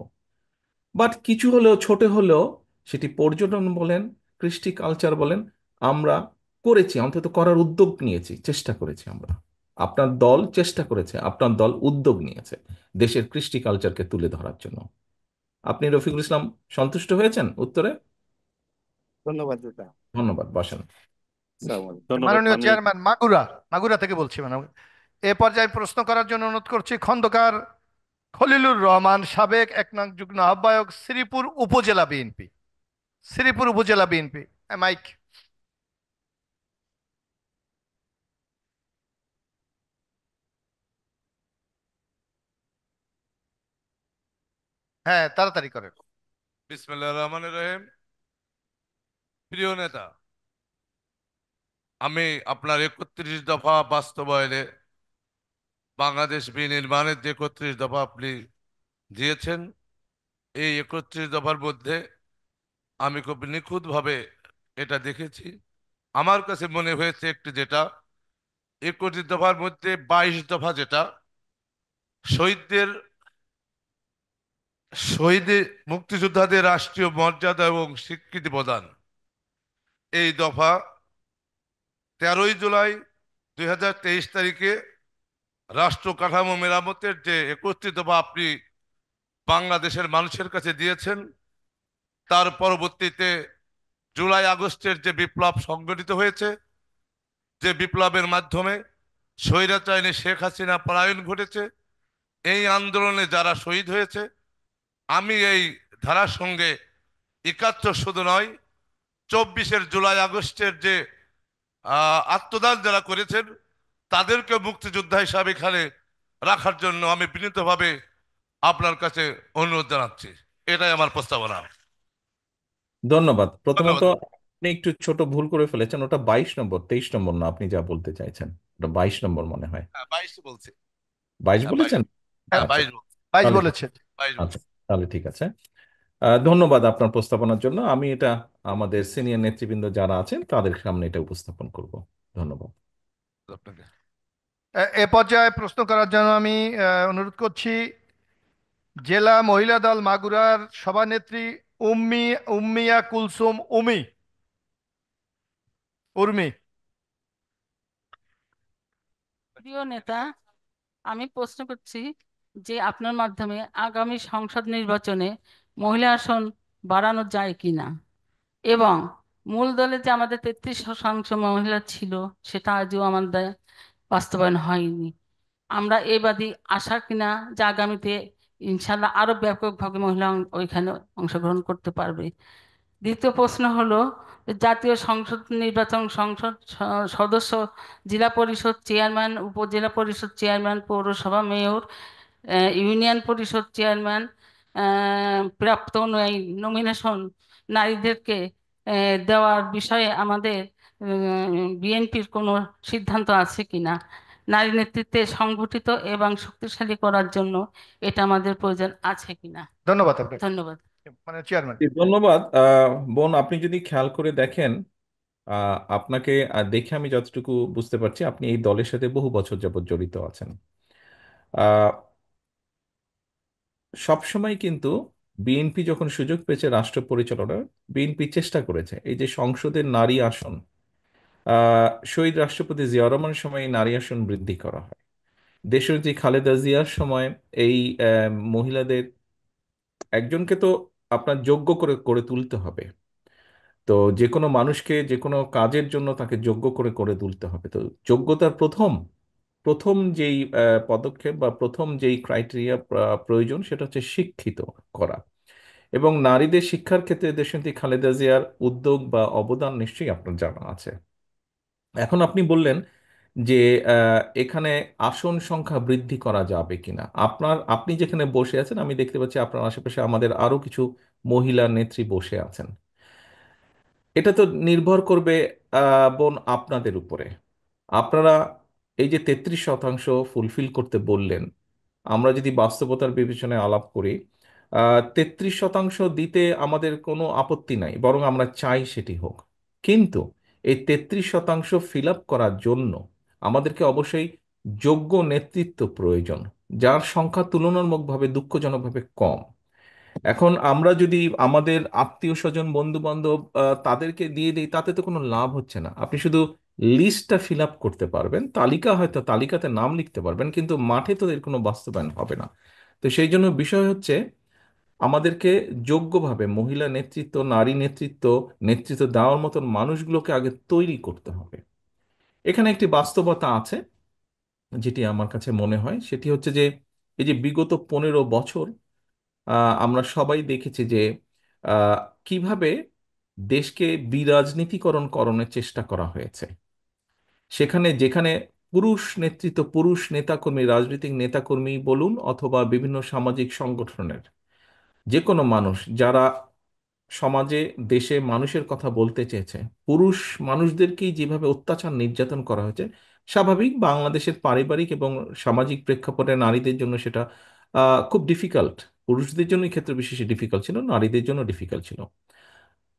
বাট কিছু হলেও, ছোট হলেও, সেটি পর্যটন বলেন, কৃষ্টি কালচার বলেন, আমরা করেছি, অন্তত করার উদ্যোগ নিয়েছি, চেষ্টা করেছি আমরা। আপনার দল চেষ্টা করেছে, আপনার দল উদ্যোগ নিয়েছে দেশের কৃষ্টি কালচারকে তুলে ধরার জন্য। আপনি রফিকুল ইসলাম সন্তুষ্ট হয়েছেন উত্তরে? ধন্যবাদ দাদা। ধন্যবাদ, বসেন। আসসালামু আলাইকুম। ধন্যবাদ মাননীয় মাননীয়। চেয়ারম্যান, মাগুরা থেকে বলছি ম্যাডাম। এ পর্যায়ে প্রশ্ন করার জন্য অনুরোধ করছি খন্দকার খলিলুর রহমান, সাবেক 1 নং যুগ্ম আহ্বায়ক, শ্রীপুর উপজেলা বিএনপি। শ্রীপুর উপজেলা বিএনপি, মাইক। হ্যাঁ, তাড়াতাড়ি করেন। বিসমিল্লাহির রহমানির রহিম। প্রিয় নেতা, আমি আপনার 31 দফা বাস্তবায়নে বাংলাদেশ বিনির্মাণের যে 31 দফা আপনি দিয়েছেন, এই 31 দফার মধ্যে আমি খুব নিখুঁতভাবে এটা দেখেছি। আমার কাছে মনে হয়েছে একটি, যেটা 31 দফার মধ্যে 22 দফা, যেটা শহীদদের শহীদ মুক্তিযোদ্ধাদের রাষ্ট্রীয় মর্যাদা এবং স্বীকৃতি প্রদান, এই দফা 13ই জুলাই 2023 তারিখে রাষ্ট্র কাঠামো মেরামতের যে 31 দফা আপনি বাংলাদেশের মানুষের কাছে দিয়েছেন, তার পরবর্তীতে জুলাই আগস্টের যে বিপ্লব সংগঠিত হয়েছে, যে বিপ্লবের মাধ্যমে স্বৈরাচারী শেখ হাসিনা পলায়ন ঘটেছে, এই আন্দোলনে যারা শহীদ হয়েছে, আমি এই ধারার সঙ্গে 71 শুধু নয়, 24 জুলাই আগস্টের যে আত্মদান যারা করেছেন, তাদেরকে মুক্তিযোদ্ধা হিসাবে এখানে রাখার জন্য আমি বিনীতভাবে আপনার কাছে অনুরোধ জানাচ্ছি। এটাই আমার প্রস্তাবনা। ধন্যবাদ। প্রথমত ধন্যবাদ। আপনি একটু ছোট ভুল করে ফেলেছেন, ওটা 22 নম্বর, 23 নম্বর না, আপনি যা বলতে চাইছেন ওটা 22 নম্বর মনে হয়। হ্যাঁ, 22 বলছি। 22 হ্যাঁ, 22। বলেছেন? হ্যাঁ, আচ্ছা, 22 বলছি। ভাইস তাহলে ঠিক। বলেছেন। 22 আচ্ছা, বলছি। তাহলে ঠিক আছে। ধন্যবাদ আপনার প্রস্তাবনার জন্য। আমি এটা আমাদের সিনিয়র নেতৃবৃন্দ যারা আছেন তাদের সামনে এটা উপস্থাপন করব। ধন্যবাদ। আপনাকে। এ পর্যায়ে প্রশ্ন করার জন্য আমি অনুরোধ করছি জেলা মহিলা দল মাগুরার সভানেত্রী উম্মিয়া কুলসুম উর্মি। প্রিয় নেতা, আমি প্রশ্ন করছি যে আপনার মাধ্যমে আগামী সংসদ নির্বাচনে মহিলা আসন বাড়ানো যায় কিনা, এবং মূল দলে যে আমাদের 33% মহিলা ছিল সেটা আজও আমাদের বাস্তবায়ন হয়নি। আমরা এবাদী আশা কিনা যে আগামীতে ইনশাল্লাহ আরো ব্যাপকভাবে মহিলা ওইখানে অংশগ্রহণ করতে পারবে। দ্বিতীয় প্রশ্ন হলো যে জাতীয় সংসদ নির্বাচন, সংসদ সদস্য, জেলা পরিষদ চেয়ারম্যান, উপজেলা পরিষদ চেয়ারম্যান, পৌরসভা মেয়র, ইউনিয়ন পরিষদ চেয়ারম্যান প্রাপ্ত নমিনেশন নারীদেরকে দেওয়ার বিষয়ে আমাদের বিএনপির কোনো সিদ্ধান্ত আছে কিনা? নারী নেতৃত্বে সংগঠিত এবং শক্তিশালী করার জন্য এটা আমাদের প্রয়োজন আছে কিনা? ধন্যবাদ আপনাকে, ধন্যবাদ। মানে চেয়ারম্যান। ধন্যবাদ। বোন, আপনি যদি খেয়াল করে দেখেন, আপনাকে দেখে আমি যতটুকু বুঝতে পারছি আপনি এই দলের সাথে বহু বছর যাবত জড়িত আছেন। আহ, সবসময় কিন্তু বিএনপি যখন সুযোগ পেয়েছে রাষ্ট্র পরিচালনার, বিএনপি চেষ্টা করেছে এই যে সংসদের নারী আসন, শহীদ রাষ্ট্রপতি জিয়া রহমানের সময় এই নারী আসন বৃদ্ধি করা হয়। দেশনেত্রী খালেদা জিয়ার সময় এই মহিলাদের একজনকে তো আপনার যোগ্য করে করে তুলতে হবে। তো যে কোনো মানুষকে যে কোনো কাজের জন্য তাকে যোগ্য করে করে তুলতে হবে। তো যোগ্যতার প্রথম প্রথম যেই পদক্ষেপ বা প্রথম যেই ক্রাইটেরিয়া প্রয়োজন সেটা হচ্ছে শিক্ষিত করা। এবং নারীদের শিক্ষার ক্ষেত্রে দেশনেত্রী খালেদা জিয়ার উদ্যোগ বা অবদান নিশ্চয়ই আপনার জানা আছে। এখন আপনি বললেন যে এখানে আসন সংখ্যা বৃদ্ধি করা যাবে কিনা। আপনি যেখানে বসে আছেন আমি দেখতে পাচ্ছি আপনার আশেপাশে আমাদের আরো কিছু মহিলা নেত্রী বসে আছেন। এটা তো নির্ভর করবে বোন আপনাদের উপরে। আপনারা এই যে 33% ফুলফিল করতে বললেন, আমরা যদি বাস্তবতার বিবেচনায় আলাপ করি, 33% দিতে আমাদের কোনো আপত্তি নাই, বরং আমরা চাই সেটি হোক। কিন্তু এই 33% ফিল আপ করার জন্য আমাদেরকে অবশ্যই যোগ্য নেতৃত্ব প্রয়োজন, যার সংখ্যা তুলনামূলকভাবে দুঃখজনকভাবে কম। এখন আমরা যদি আমাদের আত্মীয় স্বজন বন্ধু বান্ধব তাদেরকে দিয়ে দিই, তাতে তো কোনো লাভ হচ্ছে না। আপনি শুধু লিস্টটা ফিল আপ করতে পারবেন, তালিকা হয়তো তালিকাতে নাম লিখতে পারবেন, কিন্তু মাঠে তো এর কোনো বাস্তবায়ন হবে না। তো সেই জন্য বিষয় হচ্ছে আমাদেরকে যোগ্যভাবে মহিলা নেতৃত্ব, নারী নেতৃত্ব, নেতৃত্ব দেওয়ার মতন মানুষগুলোকে আগে তৈরি করতে হবে। এখানে একটি বাস্তবতা আছে যেটি আমার কাছে মনে হয়, সেটি হচ্ছে যে এই যে বিগত 15 বছর আমরা সবাই দেখেছি যে আহ, কিভাবে দেশকে বিরাজনীতিকরণ করণের চেষ্টা করা হয়েছে। সেখানে যেখানে পুরুষ নেতৃত্ব, পুরুষ নেতাকর্মী, রাজনৈতিক নেতাকর্মী বলুন অথবা বিভিন্ন সামাজিক সংগঠনের যে কোনো মানুষ যারা সমাজে দেশে মানুষের কথা বলতে চেয়েছে, পুরুষ মানুষদেরকেই যেভাবে অত্যাচার নির্যাতন করা হয়েছে, স্বাভাবিক বাংলাদেশের পারিবারিক এবং সামাজিক প্রেক্ষাপটে নারীদের জন্য সেটা খুব ডিফিকাল্ট। পুরুষদের জন্য ক্ষেত্রে বিশেষে ডিফিকাল্ট ছিল, নারীদের জন্য ডিফিকাল্ট ছিল।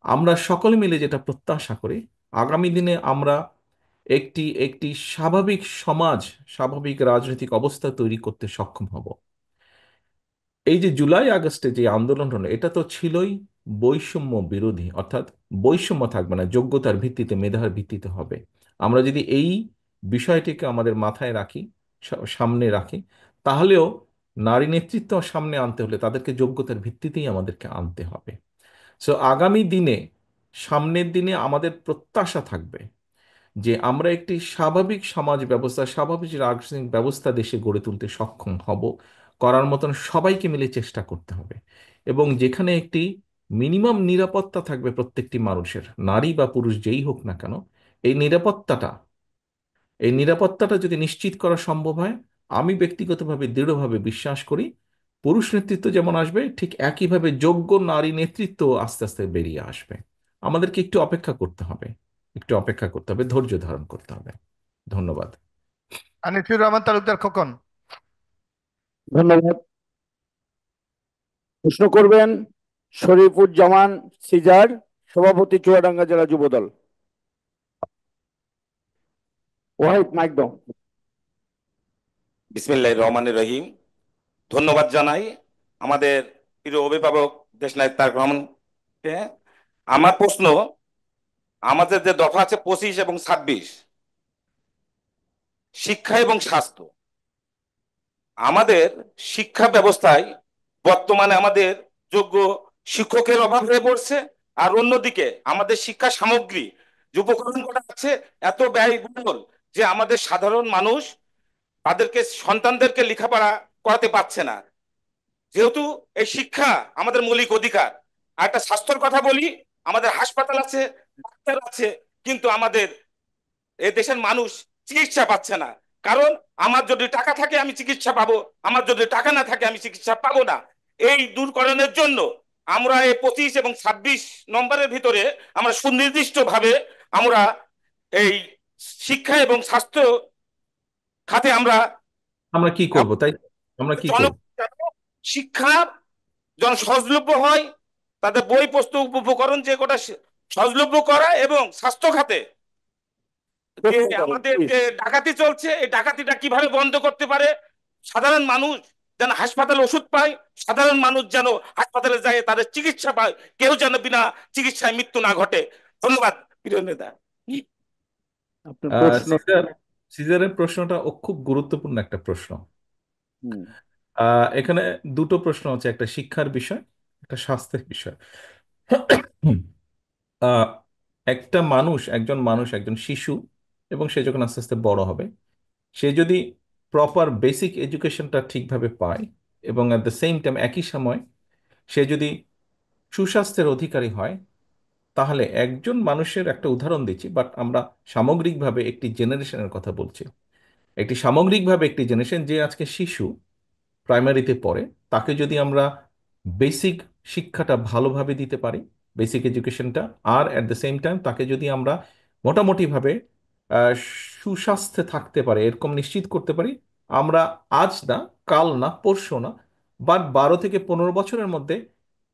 আমরা সকলে মিলে যেটা প্রত্যাশা করি, আগামী দিনে আমরা একটি একটি স্বাভাবিক সমাজ, স্বাভাবিক রাজনৈতিক অবস্থা তৈরি করতে সক্ষম হব। এই যে জুলাই আগস্টে যে আন্দোলন হলো, এটা তো ছিলই বৈষম্য বিরোধী, অর্থাৎ বৈষম্য থাকবে না, যোগ্যতার ভিত্তিতে, মেধার ভিত্তিতে হবে। আমরা যদি এই বিষয়টিকে আমাদের মাথায় রাখি, সামনে রাখি, তাহলেও নারী নেতৃত্ব সামনে আনতে হলে তাদেরকে যোগ্যতার ভিত্তিতেই আমাদেরকে আনতে হবে। সো আগামী দিনে, সামনের দিনে আমাদের প্রত্যাশা থাকবে যে আমরা একটি স্বাভাবিক সমাজ ব্যবস্থা, স্বাভাবিক রাজনৈতিক ব্যবস্থা দেশে গড়ে তুলতে সক্ষম হব। করার মতন সবাইকে মিলে চেষ্টা করতে হবে, এবং যেখানে একটি মিনিমাম নিরাপত্তা থাকবে প্রত্যেকটি মানুষের, নারী বা পুরুষ যেই হোক না কেন, এই নিরাপত্তাটা এই নিরাপত্তাটা যদি নিশ্চিত করা সম্ভব হয়, আমি ব্যক্তিগতভাবে দৃঢ়ভাবে বিশ্বাস করি পুরুষ নেতৃত্ব যেমন আসবে, ঠিক একইভাবে যোগ্য নারী নেতৃত্ব আস্তে আস্তে বেরিয়ে আসবে। আমাদেরকে একটু অপেক্ষা করতে হবে, একটু অপেক্ষা করতে হবে, ধৈর্য ধারণ করতে হবে। ধন্যবাদ। আনিসুর রহমান তালুকদার খোকন। ধন্যবাদ। প্রশ্ন করবেন শরীফুজ্জামান সিজার, সভাপতি চুয়াডাঙ্গা জেলা যুবদল। ওয়াহিদ, মাইক দাও। বিসমিল্লাহির রহমানির রহিম। ধন্যবাদ জানাই আমাদের প্রিয় অভিভাবক দেশনায়ক তারেক রহমানকে। আমার প্রশ্ন, আমাদের যে দফা আছে 25 এবং 26, শিক্ষা এবং স্বাস্থ্য, আমাদের শিক্ষা ব্যবস্থায় বর্তমানে আমাদের যোগ্য শিক্ষকের অভাব হয়ে পড়ছে। আর অন্যদিকে আমাদের শিক্ষা সামগ্রী যে উপকরণ করা আছে এত ব্যয়বহুল যে আমাদের সাধারণ মানুষ তাদেরকে সন্তানদেরকে লেখাপড়া করাতে পারছে না। যেহেতু এই শিক্ষা আমাদের মৌলিক অধিকার। আর একটা স্বাস্থ্যের কথা বলি, আমাদের হাসপাতাল আছে, ডাক্তার আছে, কিন্তু আমাদের এই দেশের মানুষ চিকিৎসা পাচ্ছে না। কারণ আমার যদি টাকা থাকে আমি চিকিৎসা পাবো, আমার যদি টাকা না থাকে আমি চিকিৎসা পাবো না। এই দূরকরণের জন্য আমরা এই 25 এবং 26 নম্বরের ভিতরে আমরা সুনির্দিষ্ট ভাবে আমরা এই শিক্ষা এবং স্বাস্থ্য খাতে আমরা আমরা কি করব, তাই আমরা কি করব? শিক্ষা যেন সহজলভ্য হয়, তাদের বই পুস্তক উপকরণ যে কোটা সহজলভ্য করা, এবং স্বাস্থ্য খাতে যে আমাদের যে ডাকাতি চলছে এই ডাকাতিটা কিভাবে বন্ধ করতে পারে, সাধারণ মানুষ যেন হাসপাতালে ওষুধ পায়, সাধারণ মানুষ যেন হাসপাতালে যায় তাদের চিকিৎসা পায়, কেউ যেন বিনা চিকিৎসায় মৃত্যু না ঘটে। ধন্যবাদ প্রিয় নেতা। সিজারের প্রশ্নটা খুব গুরুত্বপূর্ণ একটা প্রশ্ন। এখানে দুটো প্রশ্ন আছে, একটা শিক্ষার বিষয়, একটা স্বাস্থ্যের বিষয়। আহ, একটা মানুষ, একজন শিশু, এবং সে যখন আস্তে আস্তে বড় হবে, সে যদি প্রপার বেসিক এডুকেশনটা ঠিকভাবে পায় এবং অ্যাট দ্য সেম টাইম একই সময় সে যদি সুস্বাস্থ্যের অধিকারী হয়, তাহলে একজন মানুষের, একটা উদাহরণ দিচ্ছি, বাট আমরা সামগ্রিকভাবে একটি জেনারেশনের কথা বলছি, সামগ্রিকভাবে একটি জেনারেশন যে আজকে শিশু, প্রাইমারিতে পড়ে, তাকে যদি আমরা বেসিক শিক্ষাটা ভালোভাবে দিতে পারি, বেসিক এডুকেশনটা, আর অ্যাট দ্য সেম টাইম তাকে যদি আমরা মোটামুটিভাবে আহ, সুস্বাস্থ্যে থাকতে পারে এরকম নিশ্চিত করতে পারি, আমরা আজ না, কাল না, পরশু না, বাট 12 থেকে 15 বছরের মধ্যে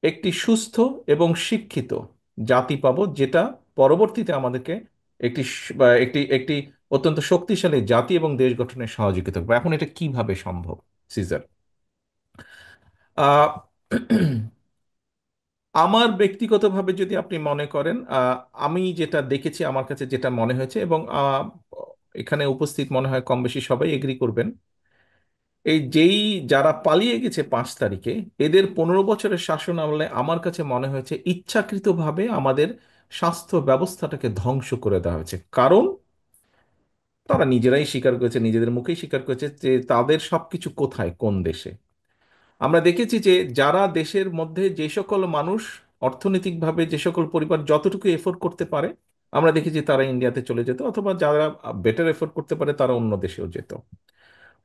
একটি সুস্থ এবং শিক্ষিত জাতি পাবো, যেটা পরবর্তীতে আমাদেরকে একটি একটি একটি অত্যন্ত শক্তিশালী জাতি এবং দেশ গঠনে সহযোগিতা করবে। এখন এটা কিভাবে সম্ভব, সিজার? আহ, আমার ব্যক্তিগতভাবে যদি আপনি মনে করেন, আমি যেটা দেখেছি, আমার কাছে যেটা মনে হয়েছে, এবং এখানে উপস্থিত মনে হয় কম বেশি সবাই এগ্রি করবেন, যারা পালিয়ে গেছে 5 তারিখে, এদের 15 বছরের শাসন আমলে আমার কাছে মনে হয়েছে ইচ্ছাকৃতভাবে আমাদের স্বাস্থ্য ব্যবস্থাটাকে ধ্বংস করে দেওয়া হয়েছে। কারণ তারা নিজেরাই স্বীকার করেছে, নিজেদের মুখেই স্বীকার করেছে যে তাদের সবকিছু কোথায়, কোন দেশে। আমরা দেখেছি যে যারা দেশের মধ্যে, যে সকল মানুষ অর্থনৈতিকভাবে, যে সকল পরিবার যতটুকু এফোর্ড করতে পারে, আমরা দেখেছি তারা ইন্ডিয়াতে চলে যেত, অথবা যারা বেটার এফোর্ড করতে পারে তারা অন্য দেশেও যেত।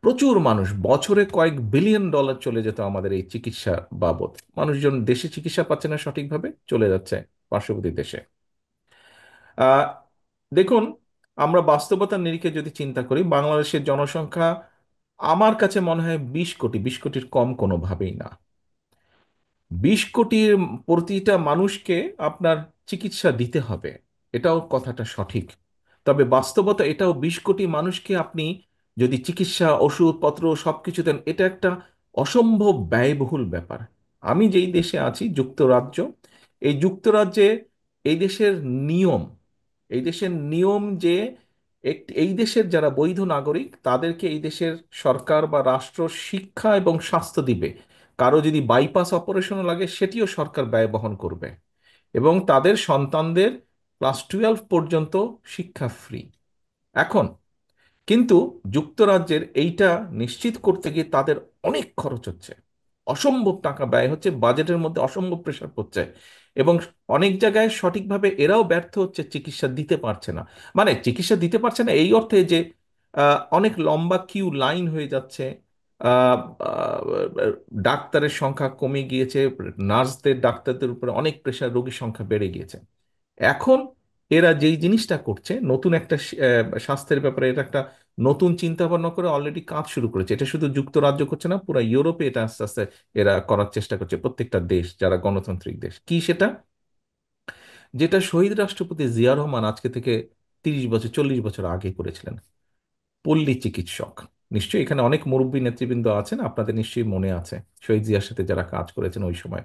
প্রচুর মানুষ, বছরে কয়েক বিলিয়ন ডলার চলে যেত আমাদের এই চিকিৎসা বাবদ। মানুষজন দেশে চিকিৎসা পাচ্ছে না সঠিকভাবে, চলে যাচ্ছে পার্শ্ববর্তী দেশে। আহ দেখুন, আমরা বাস্তবতার নিরিখে যদি চিন্তা করি, বাংলাদেশের জনসংখ্যা আমার কাছে মনে হয় 20 কোটি, 20 কোটির কম কোনোভাবেই না। 20 কোটির প্রতিটা মানুষকে আপনার চিকিৎসা দিতে হবে, এটাও কথাটা সঠিক। তবে বাস্তবতা এটাও, 20 কোটি মানুষকে আপনি যদি চিকিৎসা, ওষুধপত্র সবকিছু দেন, এটা একটা অসম্ভব ব্যয়বহুল ব্যাপার। আমি যেই দেশে আছি, যুক্তরাজ্য, এই যুক্তরাজ্যে এই দেশের নিয়ম, যে এই দেশের যারা বৈধ নাগরিক তাদেরকে এই দেশের সরকার বা রাষ্ট্র শিক্ষা এবং স্বাস্থ্য দিবে। কারো যদি বাইপাস অপারেশন লাগে সেটিও সরকার ব্যয় বহন করবে, এবং তাদের সন্তানদের ক্লাস 12 পর্যন্ত শিক্ষা ফ্রি। এখন কিন্তু যুক্তরাজ্যের এইটা নিশ্চিত করতে গিয়ে তাদের অনেক খরচ হচ্ছে, অসম্ভব টাকা ব্যয় হচ্ছে, বাজেটের মধ্যে অসম্ভব প্রেশার পড়ছে, এবং অনেক জায়গায় সঠিকভাবে এরাও ব্যর্থ হচ্ছে, চিকিৎসা দিতে পারছে না। মানে চিকিৎসা দিতে পারছে না এই অর্থে যে অনেক লম্বা কিউ লাইন হয়ে যাচ্ছে। আহ, আহ, ডাক্তারের সংখ্যা কমে গিয়েছে, নার্সদের ডাক্তারদের উপরে অনেক প্রেশার, রোগীর সংখ্যা বেড়ে গিয়েছে। এখন এরা যেই জিনিসটা করছে, নতুন একটা স্বাস্থ্যের ব্যাপারে এটা একটা নতুন চিন্তা ভাবনা করে অলরেডি কাজ শুরু করেছে। এটা শুধু যুক্তরাজ্য করছে না, পুরো ইউরোপে এটা আস্তে আস্তে এরা করার চেষ্টা করছে, প্রত্যেকটা দেশ যারা গণতান্ত্রিক দেশ। কি সেটা? যেটা শহীদ রাষ্ট্রপতি জিয়া রহমান আজকে থেকে 30 বছর 40 বছর আগে করেছিলেন, পল্লী চিকিৎসক। নিশ্চয়ই এখানে অনেক মুরব্বী নেতৃবৃন্দ আছেন, আপনাদের নিশ্চয়ই মনে আছে শহীদ জিয়ার সাথে যারা কাজ করেছেন ওই সময়।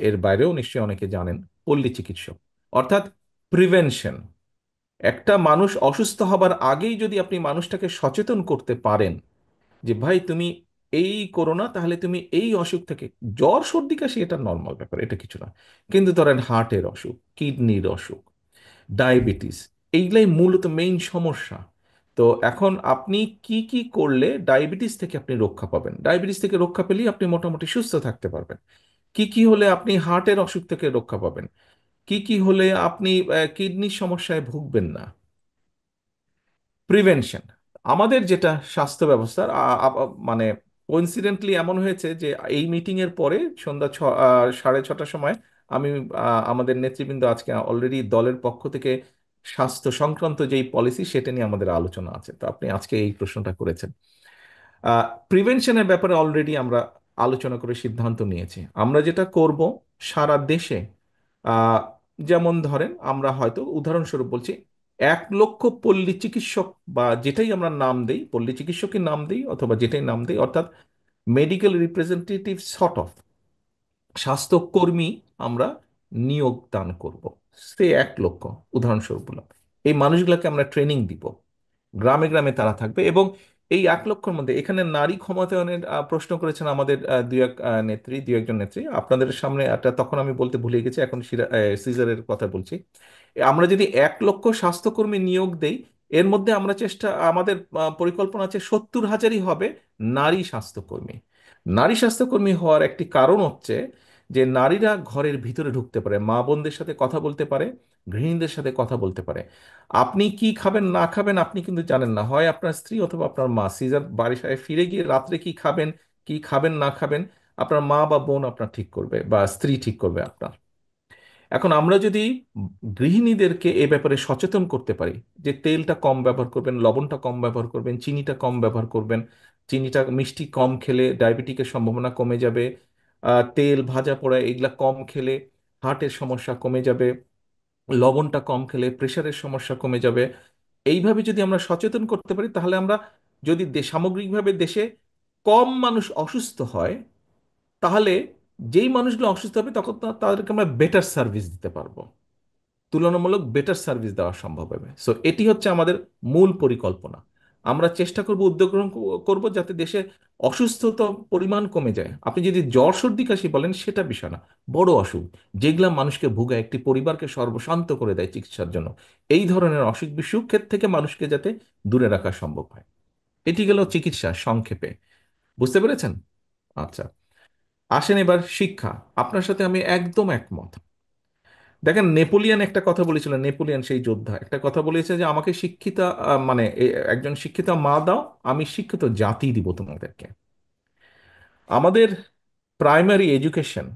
এর বাইরেও নিশ্চয়ই অনেকে জানেন পল্লী চিকিৎসক অর্থাৎ প্রিভেনশন। একটা মানুষ অসুস্থ হবার আগেই যদি আপনি মানুষটাকে সচেতন করতে পারেন যে ভাই তুমি এই করোনা, তাহলে তুমি এই অসুখ থেকে, জ্বর সর্দি কাশি এটা নর্মাল ব্যাপার, এটা কিছু না। কিন্তু ধরেন হার্টের অসুখ, কিডনির অসুখ, ডায়াবেটিস, এইগুলাই মূলত মেইন সমস্যা। তো এখন আপনি কি কি করলে ডায়াবেটিস থেকে আপনি রক্ষা পাবেন, ডায়াবেটিস থেকে রক্ষা পেলেই আপনি মোটামুটি সুস্থ থাকতে পারবেন। কি কি হলে আপনি হার্টের অসুখ থেকে রক্ষা পাবেন, কি কি হলে আপনি কিডনির সমস্যায় ভুগবেন না। প্রিভেনশন। আমাদের যেটা স্বাস্থ্য ব্যবস্থার মানে কোইন্সিডেন্টলি এমন হয়েছে যে এই মিটিং এর পরে সন্ধ্যা 6:30টার সময় আমি আমাদের নেতৃবৃন্দ আজকে অলরেডি দলের পক্ষ থেকে স্বাস্থ্য সংক্রান্ত যেই পলিসি সেটা নিয়ে আমাদের আলোচনা আছে। তো আপনি আজকে এই প্রশ্নটা করেছেন। প্রিভেনশনের ব্যাপারে অলরেডি আমরা আলোচনা করে সিদ্ধান্ত নিয়েছি। আমরা যেটা করব সারা দেশে, আহ, যেমন ধরেন আমরা হয়তো উদাহরণস্বরূপ বলছি, 1 লক্ষ পল্লী চিকিৎসক বা যেটাই আমরা নাম দেই, পল্লী চিকিৎসকের নাম দেই অথবা যেটাই নাম দেই, অর্থাৎ মেডিকেল রিপ্রেজেন্টেটিভ সর্ট অফ স্বাস্থ্যকর্মী আমরা নিয়োগ দান করব। সে 1 লক্ষ উদাহরণস্বরূপ বললাম। এই মানুষগুলোকে আমরা ট্রেনিং দিব, গ্রামে গ্রামে তারা থাকবে। এবং এই 1 লক্ষের মধ্যে এখানে নারী ক্ষমতায়নের প্রশ্ন করেছেন আমাদের দুই একজন নেত্রী। আপনাদের সামনে একটা তখন আমি বলতে ভুলে গেছি, এখন সিজারের কথা বলছি। আমরা যদি 1 লক্ষ স্বাস্থ্যকর্মী নিয়োগ দেই, এর মধ্যে আমরা আমাদের পরিকল্পনা আছে 70,000ই হবে নারী স্বাস্থ্যকর্মী। নারী স্বাস্থ্যকর্মী হওয়ার একটি কারণ হচ্ছে যে নারীরা ঘরের ভিতরে ঢুকতে পারে, মা বোনদের সাথে কথা বলতে পারে, গৃহিণীদের সাথে কথা বলতে পারে। আপনি কি খাবেন না খাবেন আপনি কিন্তু জানেন না, হয় আপনার স্ত্রী অথবা আপনার মা সিজার বাড়ি ফিরে গিয়ে রাত্রে কি খাবেন, কি খাবেন না খাবেন আপনার মা বা বোন আপনার ঠিক করবে, বা স্ত্রী ঠিক করবে আপনার। এখন আমরা যদি গৃহিণীদেরকে এ ব্যাপারে সচেতন করতে পারি যে তেলটা কম ব্যবহার করবেন, লবণটা কম ব্যবহার করবেন, চিনিটা কম ব্যবহার করবেন, চিনিটা মিষ্টি কম খেলে ডায়াবেটিকের সম্ভাবনা কমে যাবে, তেল ভাজা পোড়া এগুলা কম খেলে হার্টের সমস্যা কমে যাবে, লবণটা কম খেলে প্রেশারের সমস্যা কমে যাবে। এইভাবে যদি আমরা সচেতন করতে পারি, তাহলে আমরা যদি সামগ্রিকভাবে দেশে কম মানুষ অসুস্থ হয়, তাহলে যেই মানুষগুলো অসুস্থ হবে তখন তাদেরকে আমরা বেটার সার্ভিস দিতে পারবো, তুলনামূলক বেটার সার্ভিস দেওয়া সম্ভব হবে। সো এটি হচ্ছে আমাদের মূল পরিকল্পনা। আমরা চেষ্টা করব, উদ্যোগ গ্রহণ করব যাতে দেশে অসুস্থতা পরিমাণ কমে যায়। আপনি যদি জ্বর সর্দি কাশি বলেন সেটা বিষয় না, বড় অসুখ যেগুলা মানুষকে ভোগায়, একটি পরিবারকে সর্বশান্ত করে দেয় চিকিৎসার জন্য, এই ধরনের অসুখ বিসুখের থেকে মানুষকে যাতে দূরে রাখা সম্ভব হয়। এটি গেল চিকিৎসা সংক্ষেপে। বুঝতে পেরেছেন? আচ্ছা, আসেন এবার শিক্ষা। আপনার সাথে আমি একদম একমত। দেখেন, নেপোলিয়ান একটা কথা বলেছিল, নেপোলিয়ান সেই যোদ্ধা একটা কথা বলেছে যে আমাকে শিক্ষিতা মানে একজন শিক্ষিত মা দাও, আমি শিক্ষিত জাতি দিব তোমাদেরকে। আমাদের প্রাইমারি এডুকেশন,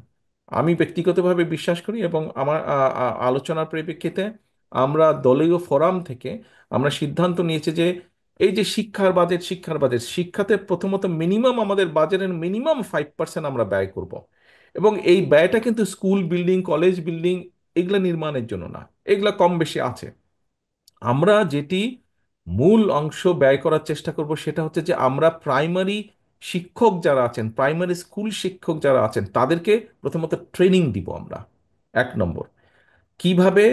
আমি ব্যক্তিগতভাবে বিশ্বাস করি এবং আমার আলোচনার পরিপ্রেক্ষিতে আমরা দলীয় ফোরাম থেকে আমরা সিদ্ধান্ত নিয়েছি যে এই যে শিক্ষার বাজেট শিক্ষাতে প্রথমত মিনিমাম আমাদের বাজেটের মিনিমাম 5% আমরা ব্যয় করব। এবং এই ব্যয়টা কিন্তু স্কুল বিল্ডিং, কলেজ বিল্ডিং এগুলা নির্মাণের জন্য না, এগুলা কম বেশি আছে। আমরা যেটি মূল অংশ ব্যয় করার চেষ্টা করব সেটা হচ্ছে যে আমরা প্রাইমারি শিক্ষক যারা আছেন, প্রাইমারি স্কুল শিক্ষক যারা আছেন তাদেরকে প্রথমত ট্রেনিং দিব আমরা। 1 নম্বর, কিভাবে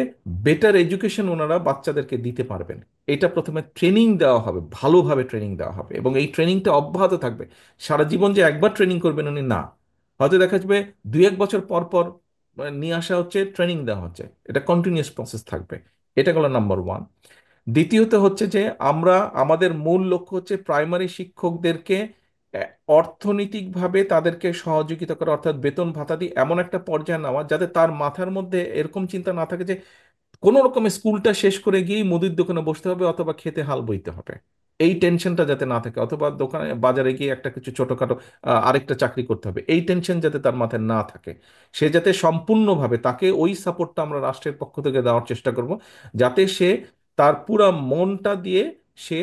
বেটার এডুকেশন ওনারা বাচ্চাদেরকে দিতে পারবেন, এটা প্রথমে ট্রেনিং দেওয়া হবে, ভালোভাবে ট্রেনিং দেওয়া হবে এবং এই ট্রেনিংটা অব্যাহত থাকবে। সারা জীবন যে একবার ট্রেনিং করবেন উনি না, হয়তো দেখা যাবে 2-1 বছর পর পর নিয়ে আসা হচ্ছে, ট্রেনিং দেওয়া হচ্ছে, এটা কন্টিনিউয়াস প্রসেস থাকবে। এটা হলো নাম্বার 1। দ্বিতীয়ত হচ্ছে যে আমরা আমাদের মূল লক্ষ্য হচ্ছে প্রাইমারি শিক্ষকদেরকে আহ, অর্থনৈতিকভাবে তাদেরকে সহযোগিতা করা, অর্থাৎ বেতন ভাতা দিয়ে এমন একটা পর্যায়ে নেওয়া যাতে তার মাথার মধ্যে এরকম চিন্তা না থাকে যে কোনো রকমের স্কুলটা শেষ করে গিয়ে মুদির দোকানে বসতে হবে অথবা খেতে হাল বইতে হবে। এই টেনশনটা যাতে না থাকে, অথবা দোকানে বাজারে গিয়ে একটা কিছু ছোটখাটো আরেকটা চাকরি করতে হবে, এই টেনশন যাতে তার মাথায় না থাকে। সে যাতে সম্পূর্ণভাবে, তাকে ওই সাপোর্টটা আমরা রাষ্ট্রের পক্ষ থেকে দেওয়ার চেষ্টা করব, যাতে সে তার পুরা মনটা দিয়ে সে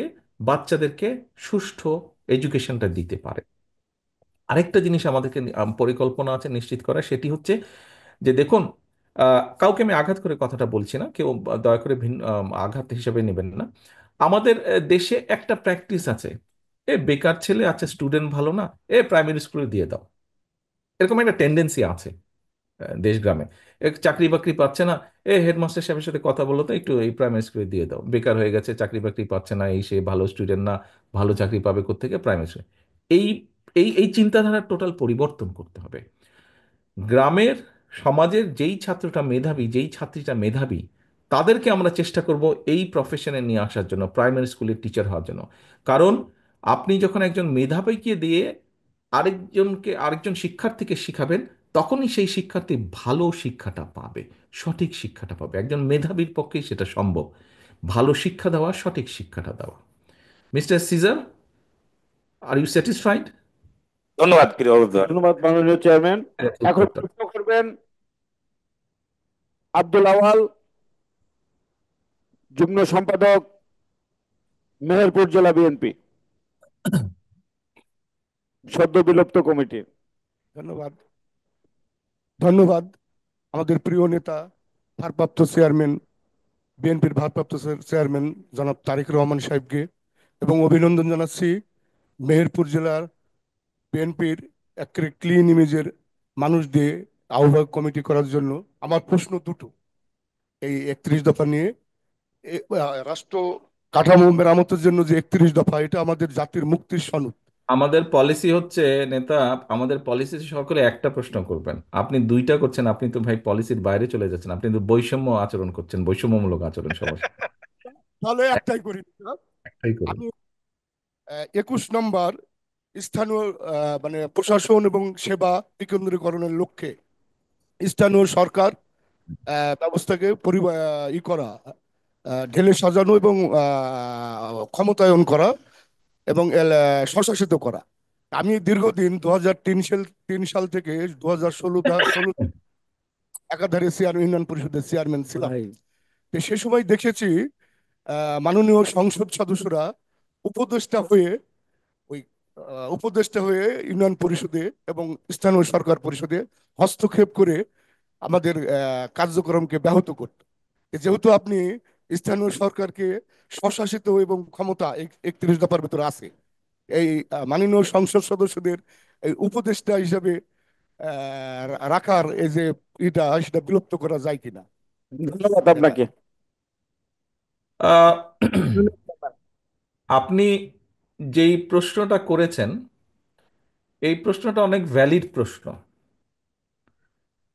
বাচ্চাদেরকে সুষ্ঠু এডুকেশনটা দিতে পারে। আরেকটা জিনিস আমাদেরকে পরিকল্পনা আছে নিশ্চিত করা, সেটি হচ্ছে যে দেখুন, কাউকে আমি আঘাত করে কথাটা বলছি না, কেউ দয়া করে ভিন্ন আঘাত হিসেবে নেবেন না। আমাদের দেশে একটা প্র্যাকটিস আছে, এ বেকার ছেলে আছে, স্টুডেন্ট ভালো না, এ প্রাইমারি স্কুলে দিয়ে দাও, এরকম একটা টেন্ডেন্সি আছে দেশ গ্রামে। চাকরি বাকরি পাচ্ছে না, এ হেডমাস্টার সাহেবের সাথে কথা বলো তো, একটু এই প্রাইমারি স্কুলে দিয়ে দাও, বেকার হয়ে গেছে, চাকরি বাকরি পাচ্ছে না, এই সে ভালো স্টুডেন্ট না, ভালো চাকরি পাবে কোত্থেকে, প্রাইমারি স্কুলে। এই এই এই চিন্তাধারার টোটাল পরিবর্তন করতে হবে। গ্রামের সমাজের যেই ছাত্রটা মেধাবী, যেই ছাত্রীটা মেধাবী, তাদেরকে আমরা চেষ্টা করব এই প্রফেশনে নিয়ে আসার জন্য, প্রাইমারি স্কুলের টিচার হওয়ার জন্য। কারণ আপনি যখন একজন মেধাবীকে দিয়ে আরেকজন শিক্ষার্থীকে শিখাবেন, তখনই সেই শিক্ষার্থী ভালো শিক্ষাটা পাবে, সঠিক শিক্ষাটা পাবে। একজন মেধাবীর পক্ষেই সেটা সম্ভব, ভালো শিক্ষা দেওয়া, সঠিক শিক্ষাটা দেওয়া। Mister Caesar, are you satisfied? ধন্যবাদ প্রিয় অভিভাবক। ধন্যবাদ মাননীয় চেয়ারম্যান। এখন প্রশ্ন করবেন আব্দুল আওয়াল, যুগ্ম সম্পাদক, মেহেরপুর জেলা বিএনপি, সদ্য বিলুপ্ত কমিটি। ধন্যবাদ। ধন্যবাদ আমাদের প্রিয় নেতা, ভারপ্রাপ্ত চেয়ারম্যান, বিএনপির ভারপ্রাপ্ত চেয়ারম্যান জনাব তারেক রহমান সাহেবকে, এবং অভিনন্দন জানাচ্ছি মেহেরপুর জেলার বিএনপির একেবারে ক্লিন ইমেজের মানুষ দিয়ে আহ্বায়ক কমিটি করার জন্য। আমার প্রশ্ন দুটো এই 31 দফা নিয়ে। রাষ্ট্র কাঠামো মেরামতের জন্য যে 31 দফা, এটা আমাদের জাতির মুক্তির সনদ। আমাদের পলিসি হচ্ছে, নেতা, আমাদের পলিসি সকলে একটা প্রশ্ন করবেন, আপনি দুইটা করছেন, আপনি তো ভাই পলিসির বাইরে চলে যাচ্ছেন, আপনি তো বৈষম্য আচরণ করছেন, বৈষম্যমূলক আচরণ সবার সাথে। তাহলে একটাই করি। একটাই করুন। আমি 21 নম্বর স্থানীয় মানে প্রশাসন এবং সেবা বিকেন্দ্রীকরণের লক্ষ্যে স্থানীয় সরকার ব্যবস্থাকে ই করা, ঢেলে সাজানো এবং ক্ষমতায়ন করা এবং স্বশাসিত করা। আমি দীর্ঘদিন 2003 সাল থেকে 2016 একাধারে ইউনিয়ন পরিষদের চেয়ারম্যান ছিলাম। তো সে সময় দেখেছি মাননীয় সংসদ সদস্যরা উপদেষ্টা হয়ে ওই উপদেষ্টা হয়ে ইউনিয়ন পরিষদে এবং স্থানীয় সরকার পরিষদে হস্তক্ষেপ করে আমাদের কার্যক্রমকে ব্যাহত করত। যেহেতু আপনি স্থানীয় সরকারকে স্বশাসিত এবং ক্ষমতা 31 দফার ভেতরে আছে, এই মাননীয় সংসদ সদস্যদের এই উপদেষ্টা হিসাবে রাখার এই যে এটা, সেটা বিলুপ্ত করা যায় কিনা? ধন্যবাদ আপনাকে। আহ, আপনি যেই প্রশ্নটা করেছেন, এই প্রশ্নটা অনেক ভ্যালিড প্রশ্ন।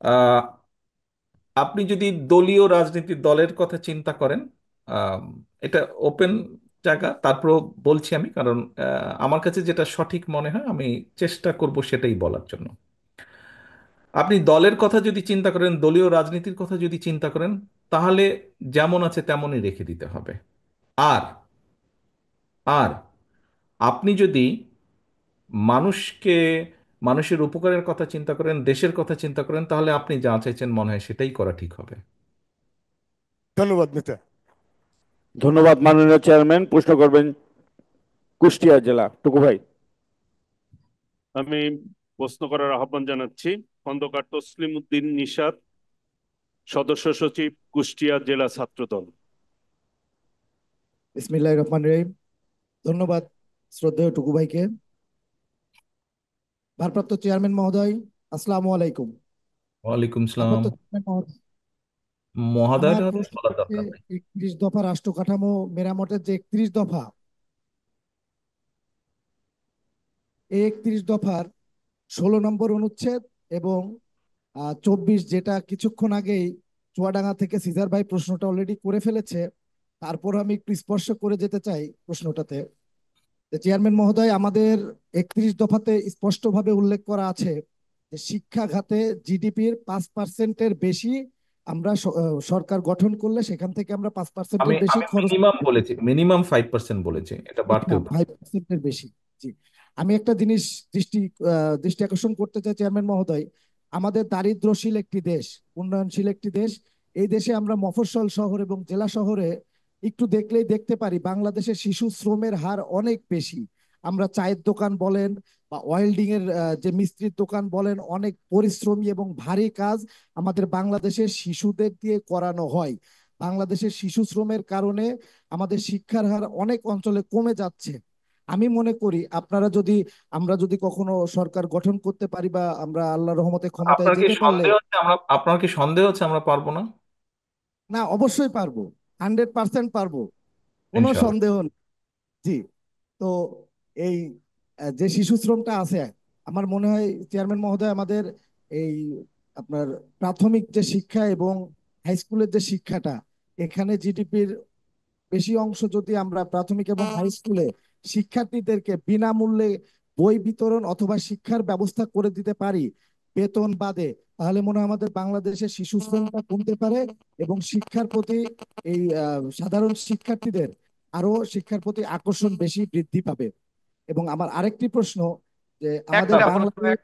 আহ, আপনি যদি দলীয় রাজনীতি, দলের কথা চিন্তা করেন, আম, এটা ওপেন জায়গা, তারপরও বলছি আমি, কারণ আমার কাছে যেটা সঠিক মনে হয় আমি চেষ্টা করব সেটাই বলার জন্য। আপনি দলের কথা যদি চিন্তা করেন, দলীয় রাজনীতির কথা যদি চিন্তা করেন, তাহলে যেমন আছে তেমনই রেখে দিতে হবে। আর আর আপনি যদি মানুষকে, মানুষের উপকারের কথা চিন্তা করেন, দেশের কথা চিন্তা করেন, তাহলে আপনি যা চাইছেন মনে হয় সেটাই করা ঠিক হবে। ধন্যবাদ নেতা। ধন্যবাদ মাননীয় চেয়ারম্যান। প্রশ্ন করবেন কুষ্টিয়া জেলা, টুকু ভাই। আমি প্রশ্ন করার আহ্বান জানাচ্ছি খন্দকার তসলিম উদ্দিন নিশাত, সদস্য সচিব, কুষ্টিয়া জেলা ছাত্রদল। বিসমিল্লাহির রহমানির রহিম। ধন্যবাদ শ্রদ্ধেয় টুকু ভাইকে। ভারপ্রাপ্ত চেয়ারম্যান মহোদয়, আসসালামু আলাইকুম। ওয়ালাইকুম সালাম। ভারপ্রাপ্ত চেয়ারম্যান মহোদয়, মহোদয় আমার প্রশ্ন বলার হচ্ছে দরকার নেই। 31 দফা রাষ্ট্র কাঠামো মেরামতের যে 31 দফা, এই 31 দফার 16 নম্বর অনুচ্ছেদ এবং 24, যেটা কিছুক্ষণ আগেই চুয়াডাঙ্গা থেকে সিজার ভাই প্রশ্নটা অলরেডি করে ফেলেছে, তারপর আমি একটু স্পর্শ করে যেতে চাই প্রশ্নটাতে। চেয়ারম্যান মহোদয়, আমাদের 31 দফাতে স্পষ্টভাবে উল্লেখ করা আছে যে শিক্ষা খাতে জিডিপির 5%-এর বেশি আমরা সরকার গঠন করলে সেখান থেকে আমরা 5%-এর আমি বেশি আমি খরচ। মিনিমাম বলেছি, মিনিমাম 5% বলেছি, এটা বাড়তেও পারে। 5%-এর বেশি। জি, আমি একটা জিনিস দৃষ্টি দৃষ্টি আকর্ষণ করতে চাই চেয়ারম্যান মহোদয়। আমাদের দারিদ্রশীল একটি দেশ, উন্নয়নশীল একটি দেশ। এই দেশে আমরা মফস্বল শহর এবং জেলা শহরে একটু দেখলেই দেখতে পারি বাংলাদেশের শিশু শ্রমের হার অনেক বেশি। আমরা চায়ের দোকান বলেন বা ওয়েল্ডিং এর যে মিস্ত্রির দোকান বলেন, অনেক পরিশ্রমী এবং ভারী কাজ আমাদের বাংলাদেশের শিশুদের দিয়ে করানো হয়। বাংলাদেশের শিশু শ্রমের কারণে আমাদের শিক্ষার হার অনেক অঞ্চলে কমে যাচ্ছে। আমি মনে করি আমরা যদি কখনো সরকার গঠন করতে পারি বা আমরা আল্লাহর রহমতে ক্ষমতায় আপনার কি যেতে পারলে। সন্দেহ হচ্ছে আপনার কি সন্দেহ হচ্ছে আমরা পারবো না? না, অবশ্যই পারবো, 100% পারবো, কোনো ইনশাল্লাহ। সন্দেহ নেই। জি। তো এই যে শিশু শ্রমটা আছে, আমার মনে হয় চেয়ারম্যান মহোদয় আমাদের এই আপনার প্রাথমিক যে শিক্ষা এবং হাই স্কুলের যে শিক্ষাটা, এখানে জিডিপির বেশি অংশ যদি আমরা প্রাথমিক এবং হাই স্কুলে শিক্ষার্থীদেরকে বিনামূল্যে বই বিতরণ অথবা শিক্ষার ব্যবস্থা করে দিতে পারি বেতন বাদে, তাহলে মনে হয় আমাদের বাংলাদেশের শিশু শ্রমটা কমতে পারে এবং শিক্ষার প্রতি এই সাধারণ শিক্ষার্থীদের আরো শিক্ষার প্রতি আকর্ষণ বেশি বৃদ্ধি পাবে। এবং আমার আরেকটি প্রশ্ন, যে আমাদের একটা প্রশ্ন, বাংলাদেশ।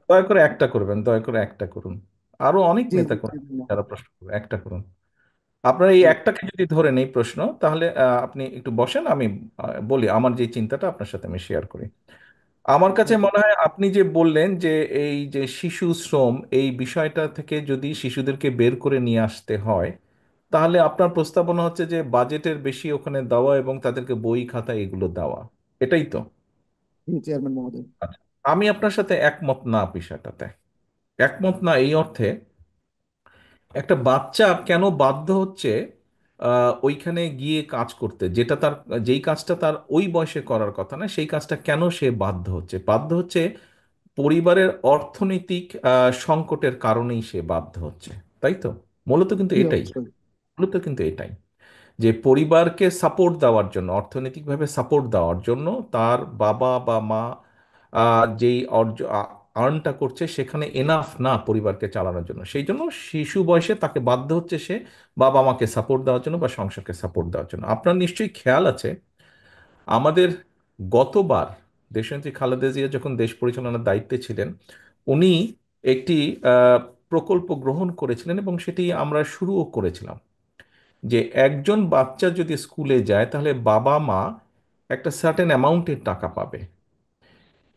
দয়া করে একটা করবেন, দয়া করে একটা করুন। আরো অনেক জি নেতা জি কর্মী জি যারা প্রশ্ন করবে, একটা করুন। আপনার এই জি একটাকে যদি ধরেন এই প্রশ্ন, তাহলে আপনি একটু বসেন, আমি বলি আমার যে চিন্তাটা আপনার সাথে আমি শেয়ার করি। আমার কাছে মনে হয় আপনি যে বললেন যে এই যে শিশু শ্রম, এই বিষয়টা থেকে যদি শিশুদেরকে বের করে নিয়ে আসতে হয়, তাহলে আপনার প্রস্তাবনা হচ্ছে যে বাজেটের বেশি ওখানে দেওয়া এবং তাদেরকে বই খাতা এগুলো দেওয়া, এটাই তো? জি, চেয়ারম্যান মহোদয়। আচ্ছা, আমি আপনার সাথে একমত না বিষয়টাতে। একমত না এই অর্থে, একটা বাচ্চা কেন বাধ্য হচ্ছে ওইখানে গিয়ে কাজ করতে, যেটা তার, যেই কাজটা তার ওই বয়সে করার কথা না, সেই কাজটা কেন সে বাধ্য হচ্ছে পরিবারের অর্থনৈতিক সংকটের কারণেই সে বাধ্য হচ্ছে, তাই তো? মূলত কিন্তু জি, এটাই, অবশ্যই। মূলত কিন্তু এটাই, যে পরিবারকে সাপোর্ট দেওয়ার জন্য, অর্থনৈতিকভাবে সাপোর্ট দেওয়ার জন্য তার বাবা বা মা যেই আর্নটা করছে সেখানে এনাফ না পরিবারকে চালানোর জন্য, সেই জন্য শিশু বয়সে তাকে বাধ্য হচ্ছে সে বাবা মাকে সাপোর্ট দেওয়ার জন্য বা সংসারকে সাপোর্ট দেওয়ার জন্য। আপনার নিশ্চয়ই খেয়াল আছে, আমাদের গতবার দেশনেত্রী খালেদা জিয়া যখন দেশ পরিচালনার দায়িত্বে ছিলেন, উনি একটি আহ, প্রকল্প গ্রহণ করেছিলেন এবং সেটি আমরা শুরুও করেছিলাম, যে একজন বাচ্চা যদি স্কুলে যায় তাহলে বাবা মা একটা সার্টেন অ্যামাউন্টের টাকা পাবে।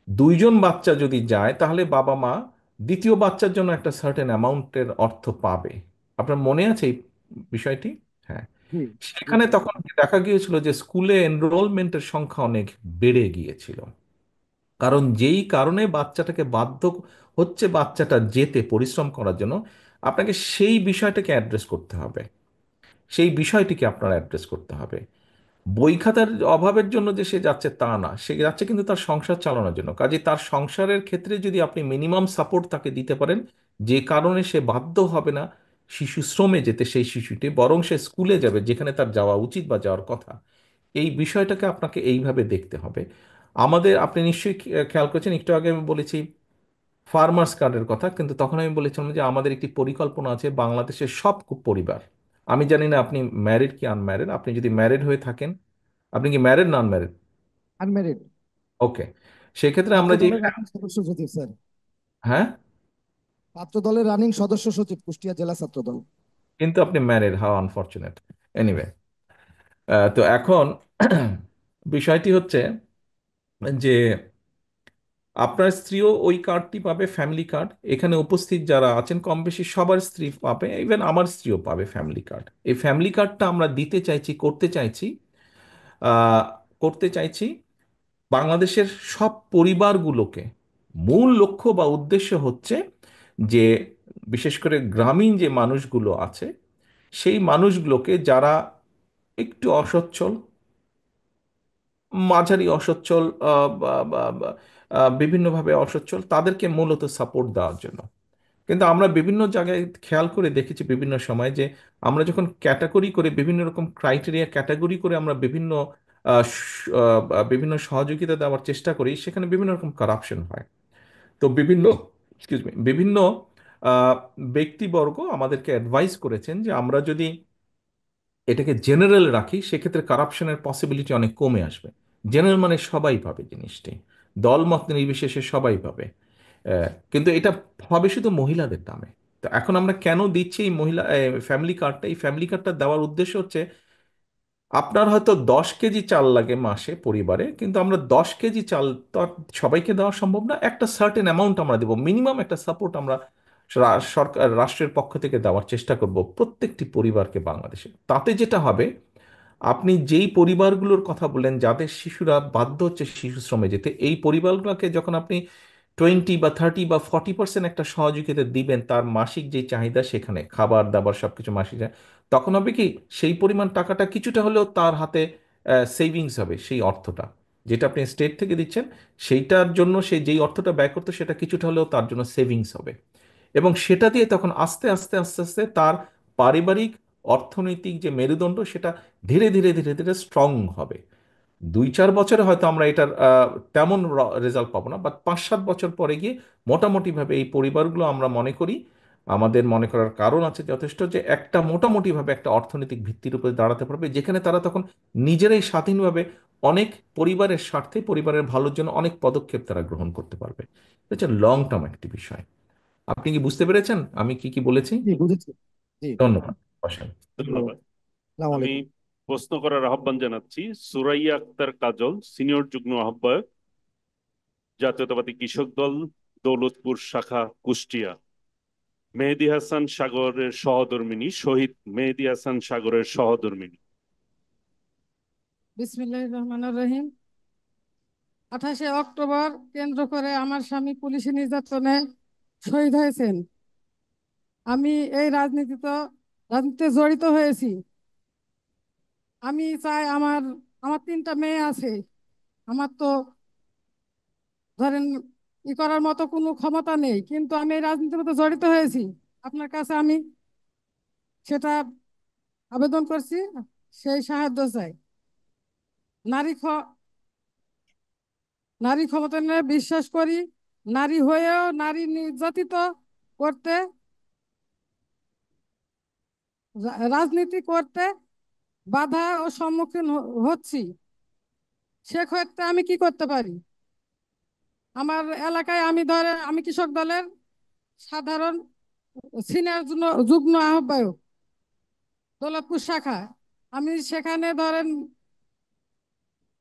দুইজন বাচ্চা যদি যায় তাহলে বাবা মা দ্বিতীয় বাচ্চার জন্য একটা সার্টেন অ্যামাউন্টের অর্থ পাবে। আপনার মনে আছে এই বিষয়টি? হ্যাঁ। জি জি সেখানে চেয়ারম্যান। তখন দেখা গিয়েছিল যে স্কুলে এনরোলমেন্টের সংখ্যা অনেক বেড়ে গিয়েছিল, কারণ যেই কারণে বাচ্চাটাকে বাধ্য হচ্ছে বাচ্চাটা যেতে পরিশ্রম করার জন্য, আপনাকে সেই বিষয়টাকে অ্যাড্রেস করতে হবে, সেই বিষয়টিকে আপনার অ্যাড্রেস করতে হবে। বই খাতার অভাবের জন্য যে সে যাচ্ছে তা না, সে যাচ্ছে কিন্তু তার সংসার চালানোর জন্য। কাজে তার সংসারের ক্ষেত্রে যদি আপনি মিনিমাম সাপোর্ট তাকে দিতে পারেন, যে কারণে সে বাধ্য হবে না শিশু শ্রমে যেতে, সেই শিশুটি বরং সে স্কুলে যাবে যেখানে তার যাওয়া উচিত বা যাওয়ার কথা, এই বিষয়টাকে আপনাকে এইভাবে দেখতে হবে। আমাদের, আপনি নিশ্চয়ই খেয়াল করেছেন, একটু আগে আমি বলেছি ফার্মার্স কার্ডের কথা, কিন্তু তখন আমি বলেছিলাম যে আমাদের একটি পরিকল্পনা আছে বাংলাদেশের সব পরিবার। আমি জানি না আপনি ম্যারিড কি আনম্যারিড, আপনি যদি ম্যারিড হয়ে থাকেন, আপনি কি ম্যারিড না আনম্যারিড? আনমেরিড। ওকে, সেক্ষেত্রে ছাত্র আমরা যে, দলের রানিং সদস্য সচিব স্যার। হ্যাঁ, ছাত্র দলের রানিং সদস্য সচিব, কুষ্টিয়া জেলা ছাত্র দল। কিন্তু আপনি ম্যারিড, হাউ আনফরচুনেট। এনিওয়ে, তো এখন বিষয়টি হচ্ছে যে আপনার স্ত্রীও ওই কার্ডটি পাবে, ফ্যামিলি কার্ড। এখানে উপস্থিত যারা আছেন কম বেশি সবার স্ত্রী পাবে, ইভেন আমার স্ত্রীও পাবে ফ্যামিলি কার্ড। এই ফ্যামিলি কার্ডটা আমরা দিতে চাইছি, আহ, করতে চাইছি বাংলাদেশের সব পরিবারগুলোকে। মূল লক্ষ্য বা উদ্দেশ্য হচ্ছে যে বিশেষ করে গ্রামীণ যে মানুষগুলো আছে, সেই মানুষগুলোকে যারা একটু অসচ্ছল, মাঝারি অসচ্ছল, বিভিন্নভাবে অসচ্ছল, তাদেরকে মূলত সাপোর্ট দেওয়ার জন্য। কিন্তু আমরা বিভিন্ন জায়গায় খেয়াল করে দেখেছি বিভিন্ন সময় যে আমরা যখন ক্যাটাগরি করে, বিভিন্ন রকম ক্রাইটেরিয়া ক্যাটাগরি করে আমরা বিভিন্ন সহযোগিতা দেওয়ার চেষ্টা করি, সেখানে বিভিন্ন রকম কারাপশন হয়। তো বিভিন্ন, এক্সকিউজ মি, বিভিন্ন আহ, ব্যক্তিবর্গ আমাদেরকে অ্যাডভাইস করেছেন যে আমরা যদি এটাকে জেনারেল রাখি সেক্ষেত্রে কারাপশনের পসিবিলিটি অনেক কমে আসবে। জেনারেল মানে সবাই পাবে জিনিসটি, দল মত নির্বিশেষে সবাই পাবে। কিন্তু এটা হবে শুধু মহিলাদের নামে। তো এখন আমরা কেন দিচ্ছি এই মহিলা ফ্যামিলি কার্ডটা? এই ফ্যামিলি কার্ডটা দেওয়ার উদ্দেশ্য হচ্ছে আপনার হয়তো 10 কেজি চাল লাগে মাসে পরিবারে, কিন্তু আমরা 10 কেজি চাল তো আর সবাইকে দেওয়া সম্ভব না। একটা সার্টেন অ্যামাউন্ট আমরা দেবো, মিনিমাম একটা সাপোর্ট আমরা সরকার রাষ্ট্রের পক্ষ থেকে দেওয়ার চেষ্টা করব প্রত্যেকটি পরিবারকে বাংলাদেশে। তাতে যেটা হবে, আপনি যেই পরিবারগুলোর কথা বললেন যাদের শিশুরা বাধ্য হচ্ছে শিশু শ্রমে যেতে, এই পরিবারগুলোকে যখন আপনি 20 বা 30 বা 40% একটা সহযোগিতা দিবেন তার মাসিক যে চাহিদা, সেখানে খাবার দাবার সবকিছু মাসিক তখন হবে কি সেই পরিমাণ টাকাটা কিছুটা হলেও তার হাতে সেভিংস হবে। সেই অর্থটা যেটা আপনি স্টেট থেকে দিচ্ছেন সেইটার জন্য সে যেই অর্থটা ব্যয় করতো সেটা কিছুটা হলেও তার জন্য সেভিংস হবে। এবং সেটা দিয়ে তখন আস্তে আস্তে আস্তে আস্তে তার পারিবারিক অর্থনৈতিক যে মেরুদণ্ড সেটা ধীরে ধীরে ধীরে ধীরে স্ট্রং হবে। 2-4 বছরে হয়তো আমরা এটার তেমন রেজাল্ট পাবো না, বাট 5-7 বছর পরে গিয়ে মোটামুটিভাবে এই পরিবারগুলো আমরা মনে করি, আমাদের মনে করার কারণ আছে যথেষ্ট, যে একটা মোটামুটিভাবে একটা অর্থনৈতিক ভিত্তির উপরে দাঁড়াতে পারবে, যেখানে তারা তখন নিজেরাই স্বাধীনভাবে অনেক পরিবারের স্বার্থে পরিবারের ভালোর জন্য অনেক পদক্ষেপ তারা গ্রহণ করতে পারবে। এটা হচ্ছে লং টার্ম একটি বিষয়। আপনি কি বুঝতে পেরেছেন আমি কি কি বলেছি? জি বুঝেছি। জি ধন্যবাদ। বসেন। ধন্যবাদ। আসসালামু আমি আলাইকুম। প্রশ্ন করার আহ্বান জানাচ্ছি সুরাইয়া আক্তার কাজল, সিনিয়র যুগ্ম আহ্বায়ক, জাতীয়তাবাদী কৃষক দল, দৌলতপুর শাখা, কুষ্টিয়া। মেহেদী হাসান সাগরের সহধর্মিণী, শহীদ মেহেদী হাসান সাগরের সহধর্মিণী। বিসমিল্লাহির রহমানির রহিম। 28শে অক্টোবর কেন্দ্র করে আমার স্বামী পুলিশি নির্যাতনে শহীদ হয়েছেন। আমি এই রাজনীতিতে জড়িত হয়েছি। আমি চাই আমার আমার 3টা মেয়ে আছে। আমার তো ধরেন করার মতো কোনো ক্ষমতা নেই, কিন্তু আমি এই রাজনীতির মধ্যে জড়িত হয়েছি। আপনার কাছে আমি সেটা আবেদন করছি, সেই সাহায্য চাই। নারী খ নারী ক্ষমতায়নে বিশ্বাস করি। নারী হয়েও নারী নির্যাতিত করতে, রাজনীতি করতে বাধা ও সম্মুখীন হচ্ছি। সেক্ষেত্রে আমি কি করতে পারি? আমার এলাকায় আমি কৃষক দলের সাধারণ সিনিয়র যুগ্ম আহ্বায়ক, দৌলতপুর শাখা। আমি সেখানে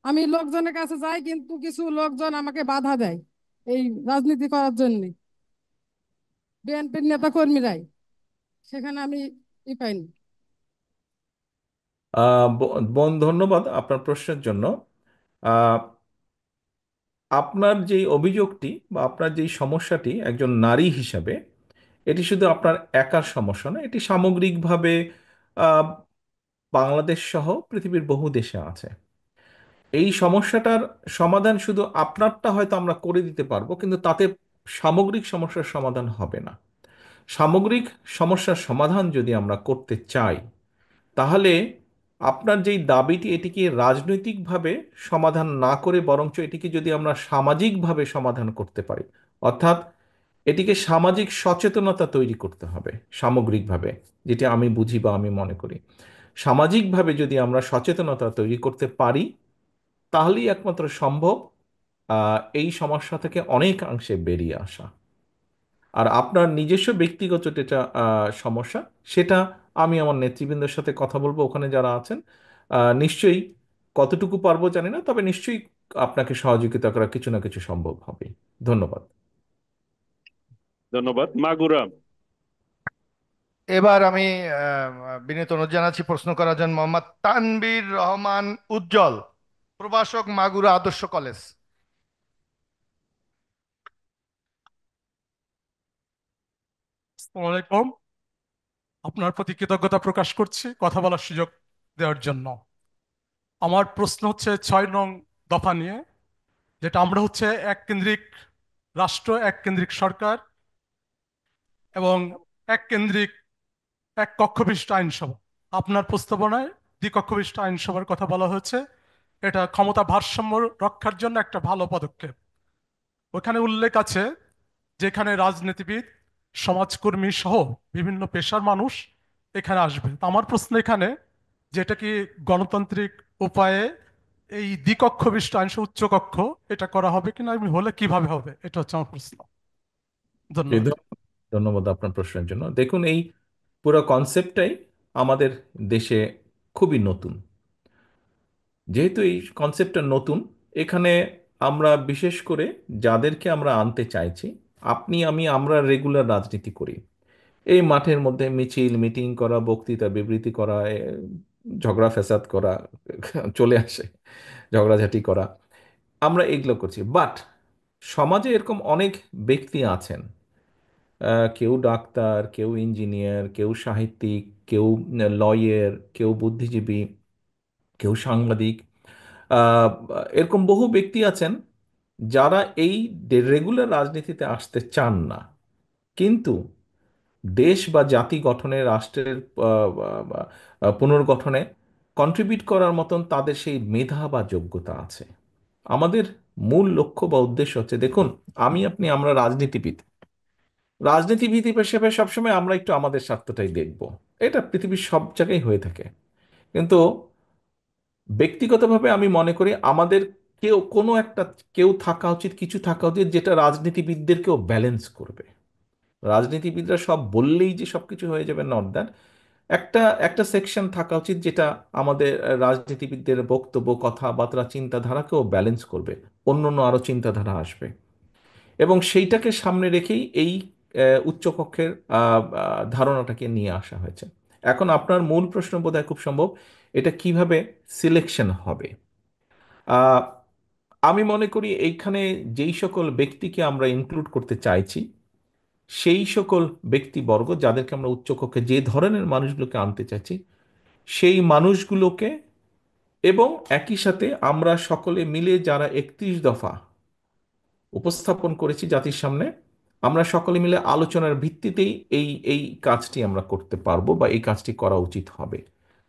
আমি লোকজনের কাছে যাই, কিন্তু কিছু লোকজন আমাকে বাধা দেয় এই রাজনীতি করার জন্য, বিএনপির নেতা কর্মীরাই। সেখানে আমি পাইনি। বোন, ধন্যবাদ আপনার প্রশ্নের জন্য। আহ, আপনার যেই অভিযোগটি বা আপনার যেই সমস্যাটি একজন নারী হিসাবে, এটি শুধু আপনার একার সমস্যা না, এটি সামগ্রিকভাবে আহ, বাংলাদেশ সহ পৃথিবীর বহু দেশে আছে। এই সমস্যাটার সমাধান শুধু আপনারটা হয়তো আমরা করে দিতে পারবো, কিন্তু তাতে সামগ্রিক সমস্যার সমাধান হবে না। সামগ্রিক সমস্যার সমাধান যদি আমরা করতে চাই, তাহলে আপনার যেই দাবিটি এটিকে রাজনৈতিকভাবে সমাধান না করে বরঞ্চ এটিকে যদি আমরা সামাজিকভাবে সমাধান করতে পারি, অর্থাৎ এটিকে সামাজিক সচেতনতা তৈরি করতে হবে সামগ্রিকভাবে, যেটি আমি বুঝি বা আমি মনে করি। সামাজিকভাবে যদি আমরা সচেতনতা তৈরি করতে পারি, তাহলেই একমাত্র সম্ভব এই সমস্যা থেকে অনেকাংশে বেরিয়ে আসা। আর আপনার নিজস্ব ব্যক্তিগত যেটা সমস্যা, সেটা আমি আমার নেতৃবৃন্দের সাথে কথা বলবো, ওখানে যারা আছেন। নিশ্চয়ই কতটুকু পারবো জানি না, তবে নিশ্চয়ই আপনাকে সহযোগিতা করা কিছু না কিছু সম্ভব হবে। ধন্যবাদ। ধন্যবাদ। মাগুরা। এবার আমি বিনীত অনুরোধ জানাচ্ছি প্রশ্ন করার জন্য মোহাম্মদ তানবীর রহমান উজ্জ্বল, প্রভাষক, মাগুরা আদর্শ কলেজ। আসসালামু আলাইকুম। আপনার প্রতি কৃতজ্ঞতা প্রকাশ করছি কথা বলার সুযোগ দেওয়ার জন্য। আমার প্রশ্ন হচ্ছে 6 নং দফা নিয়ে, যেটা আমরা হচ্ছে এক কেন্দ্রিক রাষ্ট্র, এক কেন্দ্রিক সরকার এবং এক কেন্দ্রিক এক কক্ষবিশিষ্ট আইনসভা। আপনার প্রস্তাবনায় দ্বিকক্ষবিশিষ্ট আইনসভার কথা বলা হয়েছে। এটা ক্ষমতা ভারসাম্য রক্ষার জন্য একটা ভালো পদক্ষেপ। ওখানে উল্লেখ আছে যেখানে রাজনীতিবিদ সমাজকর্মী সহ বিভিন্ন পেশার মানুষ এখানে আসবে। তো আমার প্রশ্ন এখানে, যেটা কি গণতান্ত্রিক উপায়ে এই দ্বিকক্ষ বিশিষ্ট আইনসভা উচ্চকক্ষ এটা করা হবে কিনা, এবং হলে কিভাবে হবে, এটা হচ্ছে আমার প্রশ্ন। এই ধন্যবাদ। ধন্যবাদ আপনার প্রশ্নের জন্য। দেখুন, এই পুরো কনসেপ্টটাই আমাদের দেশে খুবই নতুন। যেহেতু এই কনসেপ্টটা নতুন, এখানে আমরা বিশেষ করে যাদেরকে আমরা আনতে চাইছি, আপনি আমি আমরা রেগুলার রাজনীতি করি, এই মাঠের মধ্যে মিছিল মিটিং করা, বক্তৃতা বিবৃতি করা, ঝগড়া ফ্যাসাদ করা, চলে আসে ঝগড়াঝাটি করা, আমরা এগুলো করছি। বাট সমাজে এরকম অনেক ব্যক্তি আছেন, কেউ ডাক্তার, কেউ ইঞ্জিনিয়ার, কেউ সাহিত্যিক, কেউ লয়ার, কেউ বুদ্ধিজীবী, কেউ সাংবাদিক, আহ, এরকম বহু ব্যক্তি আছেন যারা এই রেগুলার রাজনীতিতে আসতে চান না, কিন্তু দেশ বা জাতি গঠনে, রাষ্ট্রের পুনর্গঠনে কন্ট্রিবিউট করার মতন তাদের সেই মেধা বা যোগ্যতা আছে। আমাদের মূল লক্ষ্য বা উদ্দেশ্য হচ্ছে, দেখুন, আমি আপনি আমরা রাজনীতিবিদ, রাজনীতিবিদ হিসেবে সবসময় আমরা একটু আমাদের স্বার্থটাই দেখব। এটা পৃথিবীর সব জায়গায় হয়ে থাকে। কিন্তু ব্যক্তিগতভাবে আমি মনে করি আমাদের কোনো একটা কেউ থাকা উচিত, কিছু থাকা উচিত যেটা রাজনীতিবিদদেরকেও ব্যালেন্স করবে। রাজনীতিবিদরা সব বললেই যে সবকিছু হয়ে যাবে, নট দ্যাট। একটা একটা সেকশন থাকা উচিত যেটা আমাদের রাজনীতিবিদদের বক্তব্য, কথাবার্তা, চিন্তাধারাকেও ব্যালেন্স করবে, অন্য অন্য আরো চিন্তাধারা আসবে, এবং সেইটাকে সামনে রেখেই এই উচ্চকক্ষের ধারণাটাকে নিয়ে আসা হয়েছে। এখন আপনার মূল প্রশ্ন বোধহয় খুব সম্ভব, এটা কিভাবে সিলেকশন হবে। আহ, আমি মনে করি এইখানে যেই সকল ব্যক্তিকে আমরা ইনক্লুড করতে চাইছি, সেই সকল ব্যক্তিবর্গ যাদেরকে আমরা উচ্চকক্ষে যে ধরনের মানুষগুলোকে আনতে চাইছি, সেই মানুষগুলোকে, এবং একই সাথে আমরা সকলে মিলে যারা 31 দফা উপস্থাপন করেছি জাতির সামনে, আমরা সকলে মিলে আলোচনার ভিত্তিতেই এই এই কাজটি আমরা করতে পারবো, বা এই কাজটি করা উচিত হবে।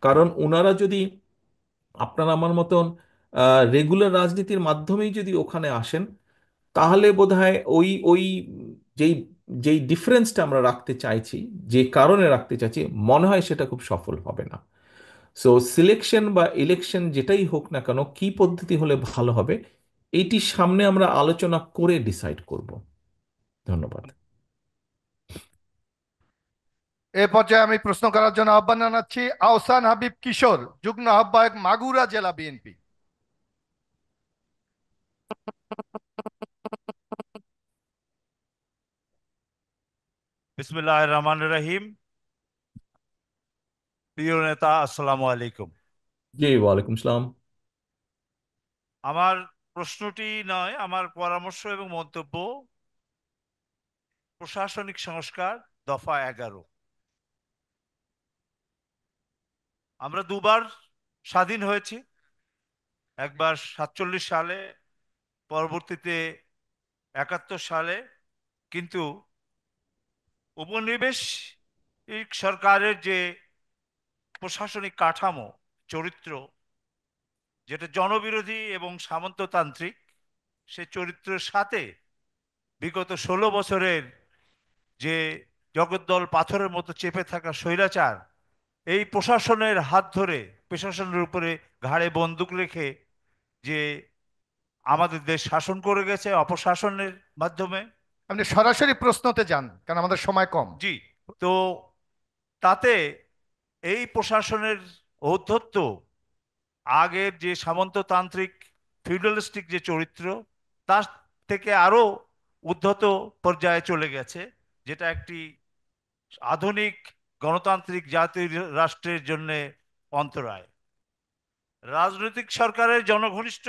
কারণ ওনারা যদি আপনার আমার মতন রেগুলার রাজনীতির মাধ্যমেই যদি ওখানে আসেন, তাহলে বোধহয় ওই ওই যেই যেই ডিফারেন্সটা আমরা রাখতে চাইছি, যে কারণে রাখতে চাইছি, মনে হয় সেটা খুব সফল হবে না। সো সিলেকশন বা ইলেকশন যেটাই হোক না কেন, কি পদ্ধতি হলে ভালো হবে, এইটি সামনে আমরা আলোচনা করে ডিসাইড করব। ধন্যবাদ। এ পর্যায়ে আমি প্রশ্ন করার জন্য আহ্বান জানাচ্ছি আহসান হাবিব কিশোর, যুগ্ম আহ্বায়ক, মাগুরা জেলা বিএনপি। বিসমিল্লাহির রহমানির রহিম। প্রিয় নেতা, আসসালামু আলাইকুম। জি, ওয়ালাইকুম সালাম। আমার প্রশ্নটি নয়, আমার পরামর্শ এবং মন্তব্য প্রশাসনিক সংস্কার দফা 11। আমরা দুবার স্বাধীন হয়েছি, একবার 47 সালে, পরবর্তীতে 71 সালে। কিন্তু উপনিবেশিক সরকারের যে প্রশাসনিক কাঠামো, চরিত্র, যেটা জনবিরোধী এবং সামন্ততান্ত্রিক, সে চরিত্রের সাথে বিগত 16 বছরের যে জগদ্দল পাথরের মতো চেপে থাকা স্বৈরাচার, এই প্রশাসনের হাত ধরে, প্রশাসনের উপরে ঘাড়ে বন্দুক রেখে যে আমাদের দেশ শাসন করে গেছে অপশাসনের মাধ্যমে। আপনি সরাসরি প্রশ্নতে যান, কারণ আমাদের সময় কম। জি, তো তাতে এই প্রশাসনের ঔদ্ধত্য আগের যে সামন্ততান্ত্রিক ফিউডালিস্টিক যে চরিত্র, তার থেকে আরো উদ্ধত পর্যায়ে চলে গেছে, যেটা একটি আধুনিক গণতান্ত্রিক জাতীয় রাষ্ট্রের জন্য অন্তরায়। রাজনৈতিক সরকারের জনঘনিষ্ঠ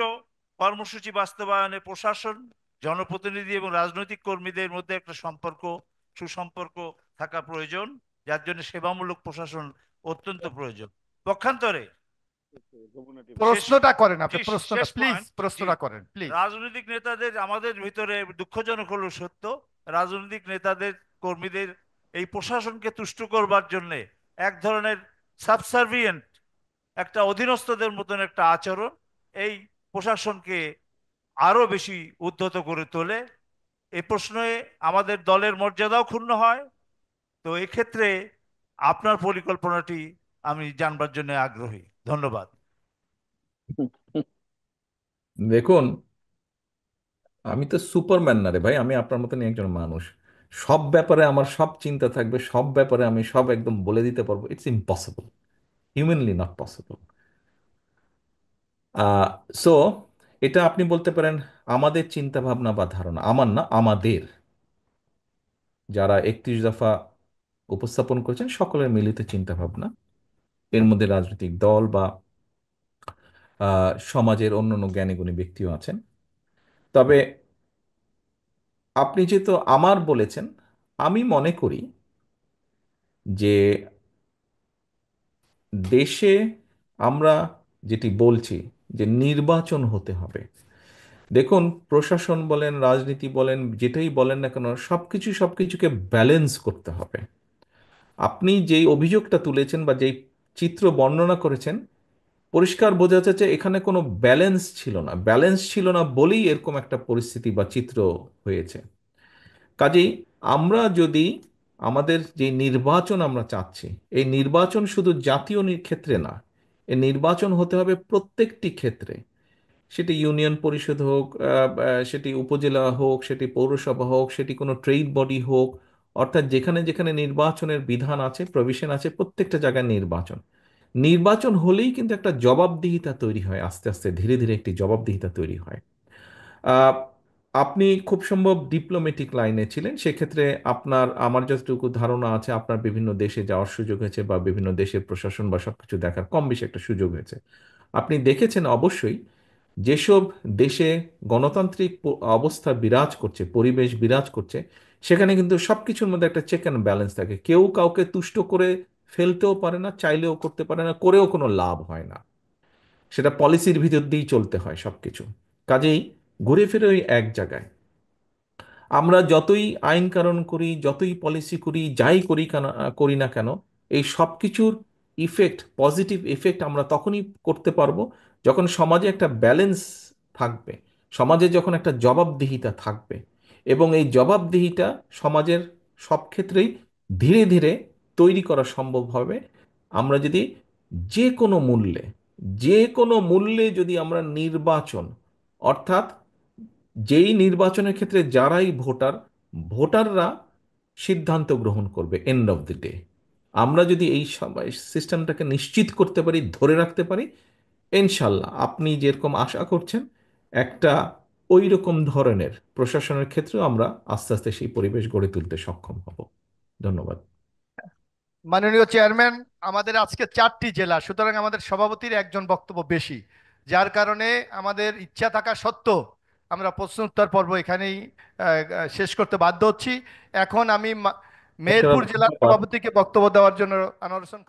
কর্মসূচি বাস্তবায়নে প্রশাসন, জনপ্রতিনিধি এবং রাজনৈতিক কর্মীদের মধ্যে একটা সুসম্পর্ক থাকা প্রয়োজন, যার জন্য সেবামূলক প্রশাসন অত্যন্ত প্রয়োজন। পক্ষান্তরে প্রশ্নটা করেন আপনি, প্রশ্নটা প্লিজ, প্রশ্নটা করেন প্লিজ। রাজনৈতিক নেতাদের, আমাদের ভিতরে দুঃখজনক হলো সত্য, রাজনৈতিক নেতাদের, কর্মীদের এই প্রশাসনকে তুষ্ট করবার জন্য এক ধরনের সাবসার্ভিয়েন্ট, একটা অধীনস্থদের মতন একটা আচরণ এই প্রশাসনকে আরো বেশি উদ্ধত করে তোলে এই প্রশ্নে আমাদের দলের মর্যাদাও ক্ষুণ্ণ হয়। তো এক্ষেত্রে আপনার পরিকল্পনাটি আমি জানবার জন্য আগ্রহী। ধন্যবাদ। দেখুন, আমি তো সুপারম্যান না রে ভাই, আমি আপনার মতনই একজন মানুষ। সব ব্যাপারে আমার সব চিন্তা থাকবে, সব ব্যাপারে আমি সব একদম বলে দিতে পারবো, it's impossible, humanly not possible. So এটা আপনি বলতে পারেন আমাদের চিন্তা ভাবনা বা ধারণা, আমার না, আমাদের যারা 31 দফা উপস্থাপন করেছেন সকলের মিলিত চিন্তা ভাবনা। এর মধ্যে রাজনৈতিক দল বা সমাজের অন্যান্য জ্ঞানীগুণী ব্যক্তিও আছেন। তবে আপনি যেহেতু আমার বলেছেন, আমি মনে করি যে দেশে আমরা যেটি বলছি যে নির্বাচন হতে হবে। দেখুন, প্রশাসন বলেন, রাজনীতি বলেন, যেটাই বলেন না কেন, সবকিছুকে ব্যালেন্স করতে হবে। আপনি যেই অভিযোগটা তুলেছেন বা যেই চিত্র বর্ণনা করেছেন, পরিষ্কার বোঝা যাচ্ছে যে এখানে কোনো ব্যালেন্স ছিল না। ব্যালেন্স ছিল না বলেই এরকম একটা পরিস্থিতি বা চিত্র হয়েছে। কাজেই আমরা যদি আমাদের যে নির্বাচন আমরা চাচ্ছি, এই নির্বাচন শুধু জাতীয় ক্ষেত্রে না, এই নির্বাচন হতে হবে প্রত্যেকটি ক্ষেত্রে। সেটি ইউনিয়ন পরিষদ হোক, সেটি উপজেলা হোক, সেটি পৌরসভা হোক, সেটি কোনো ট্রেড বডি হোক, অর্থাৎ যেখানে যেখানে নির্বাচনের বিধান আছে, প্রভিশন আছে, প্রত্যেকটা জায়গায় নির্বাচন। নির্বাচন হলেই কিন্তু একটা জবাবদিহিতা তৈরি হয়, আস্তে আস্তে ধীরে ধীরে একটি জবাবদিহিতা তৈরি হয়। আহ, আপনি খুব সম্ভব ডিপ্লোম্যাটিক লাইনে ছিলেন, সেক্ষেত্রে আপনার, আমার যতটুকু ধারণা আছে, আপনার বিভিন্ন দেশে যাওয়ার সুযোগ হয়েছে বা বিভিন্ন দেশের প্রশাসন বা সবকিছু দেখার কম বেশি একটা সুযোগ হয়েছে। আপনি দেখেছেন অবশ্যই যেসব দেশে গণতান্ত্রিক অবস্থা বিরাজ করছে, পরিবেশ বিরাজ করছে, সেখানে কিন্তু সবকিছুর মধ্যে একটা চেক অ্যান্ড ব্যালেন্স থাকে। কেউ কাউকে তুষ্ট করে ফেলতেও পারে না, চাইলেও করতে পারে না, করেও কোনো লাভ হয় না। সেটা পলিসির ভিতর দিয়েই চলতে হয় সবকিছু। কাজেই ঘুরে ফিরে ওই এক জায়গায় আমরা যতই আইন কানুন করি, যতই পলিসি করি, যাই করি না কেন, এই সব কিছুর ইফেক্ট, পজিটিভ ইফেক্ট আমরা তখনই করতে পারবো যখন সমাজে একটা ব্যালেন্স থাকবে, সমাজে যখন একটা জবাবদিহিতা থাকবে। এবং এই জবাবদিহিতা সমাজের সব ক্ষেত্রেই ধীরে ধীরে তৈরি করা সম্ভব হবে। আমরা যদি যে কোনো মূল্যে, যে কোনো মূল্যে যদি আমরা নির্বাচন, অর্থাৎ যেই নির্বাচনের ক্ষেত্রে যারাই ভোটাররা সিদ্ধান্ত গ্রহণ করবে এন্ড অফ দি ডে, আমরা যদি এই সিস্টেমটাকে নিশ্চিত করতে পারি, ধরে রাখতে পারি, ইনশাল্লাহ আপনি যেরকম আশা করছেন একটা ওই রকম ধরনের প্রশাসনের ক্ষেত্রেও আমরা আস্তে আস্তে সেই পরিবেশ গড়ে তুলতে সক্ষম হব। ধন্যবাদ। মাননীয় চেয়ারম্যান, আমাদের আজকে 4টি জেলা, সুতরাং আমাদের সভাপতির একজন বক্তব্য বেশি, যার কারণে আমাদের ইচ্ছা থাকা সত্ত্বেও আমরা প্রশ্ন উত্তর পর্ব এখানেই শেষ করতে বাধ্য হচ্ছি। এখন আমি মেহেরপুর জেলার সভাপতিকে বক্তব্য দেওয়ার জন্য আনোয়ার হোসেন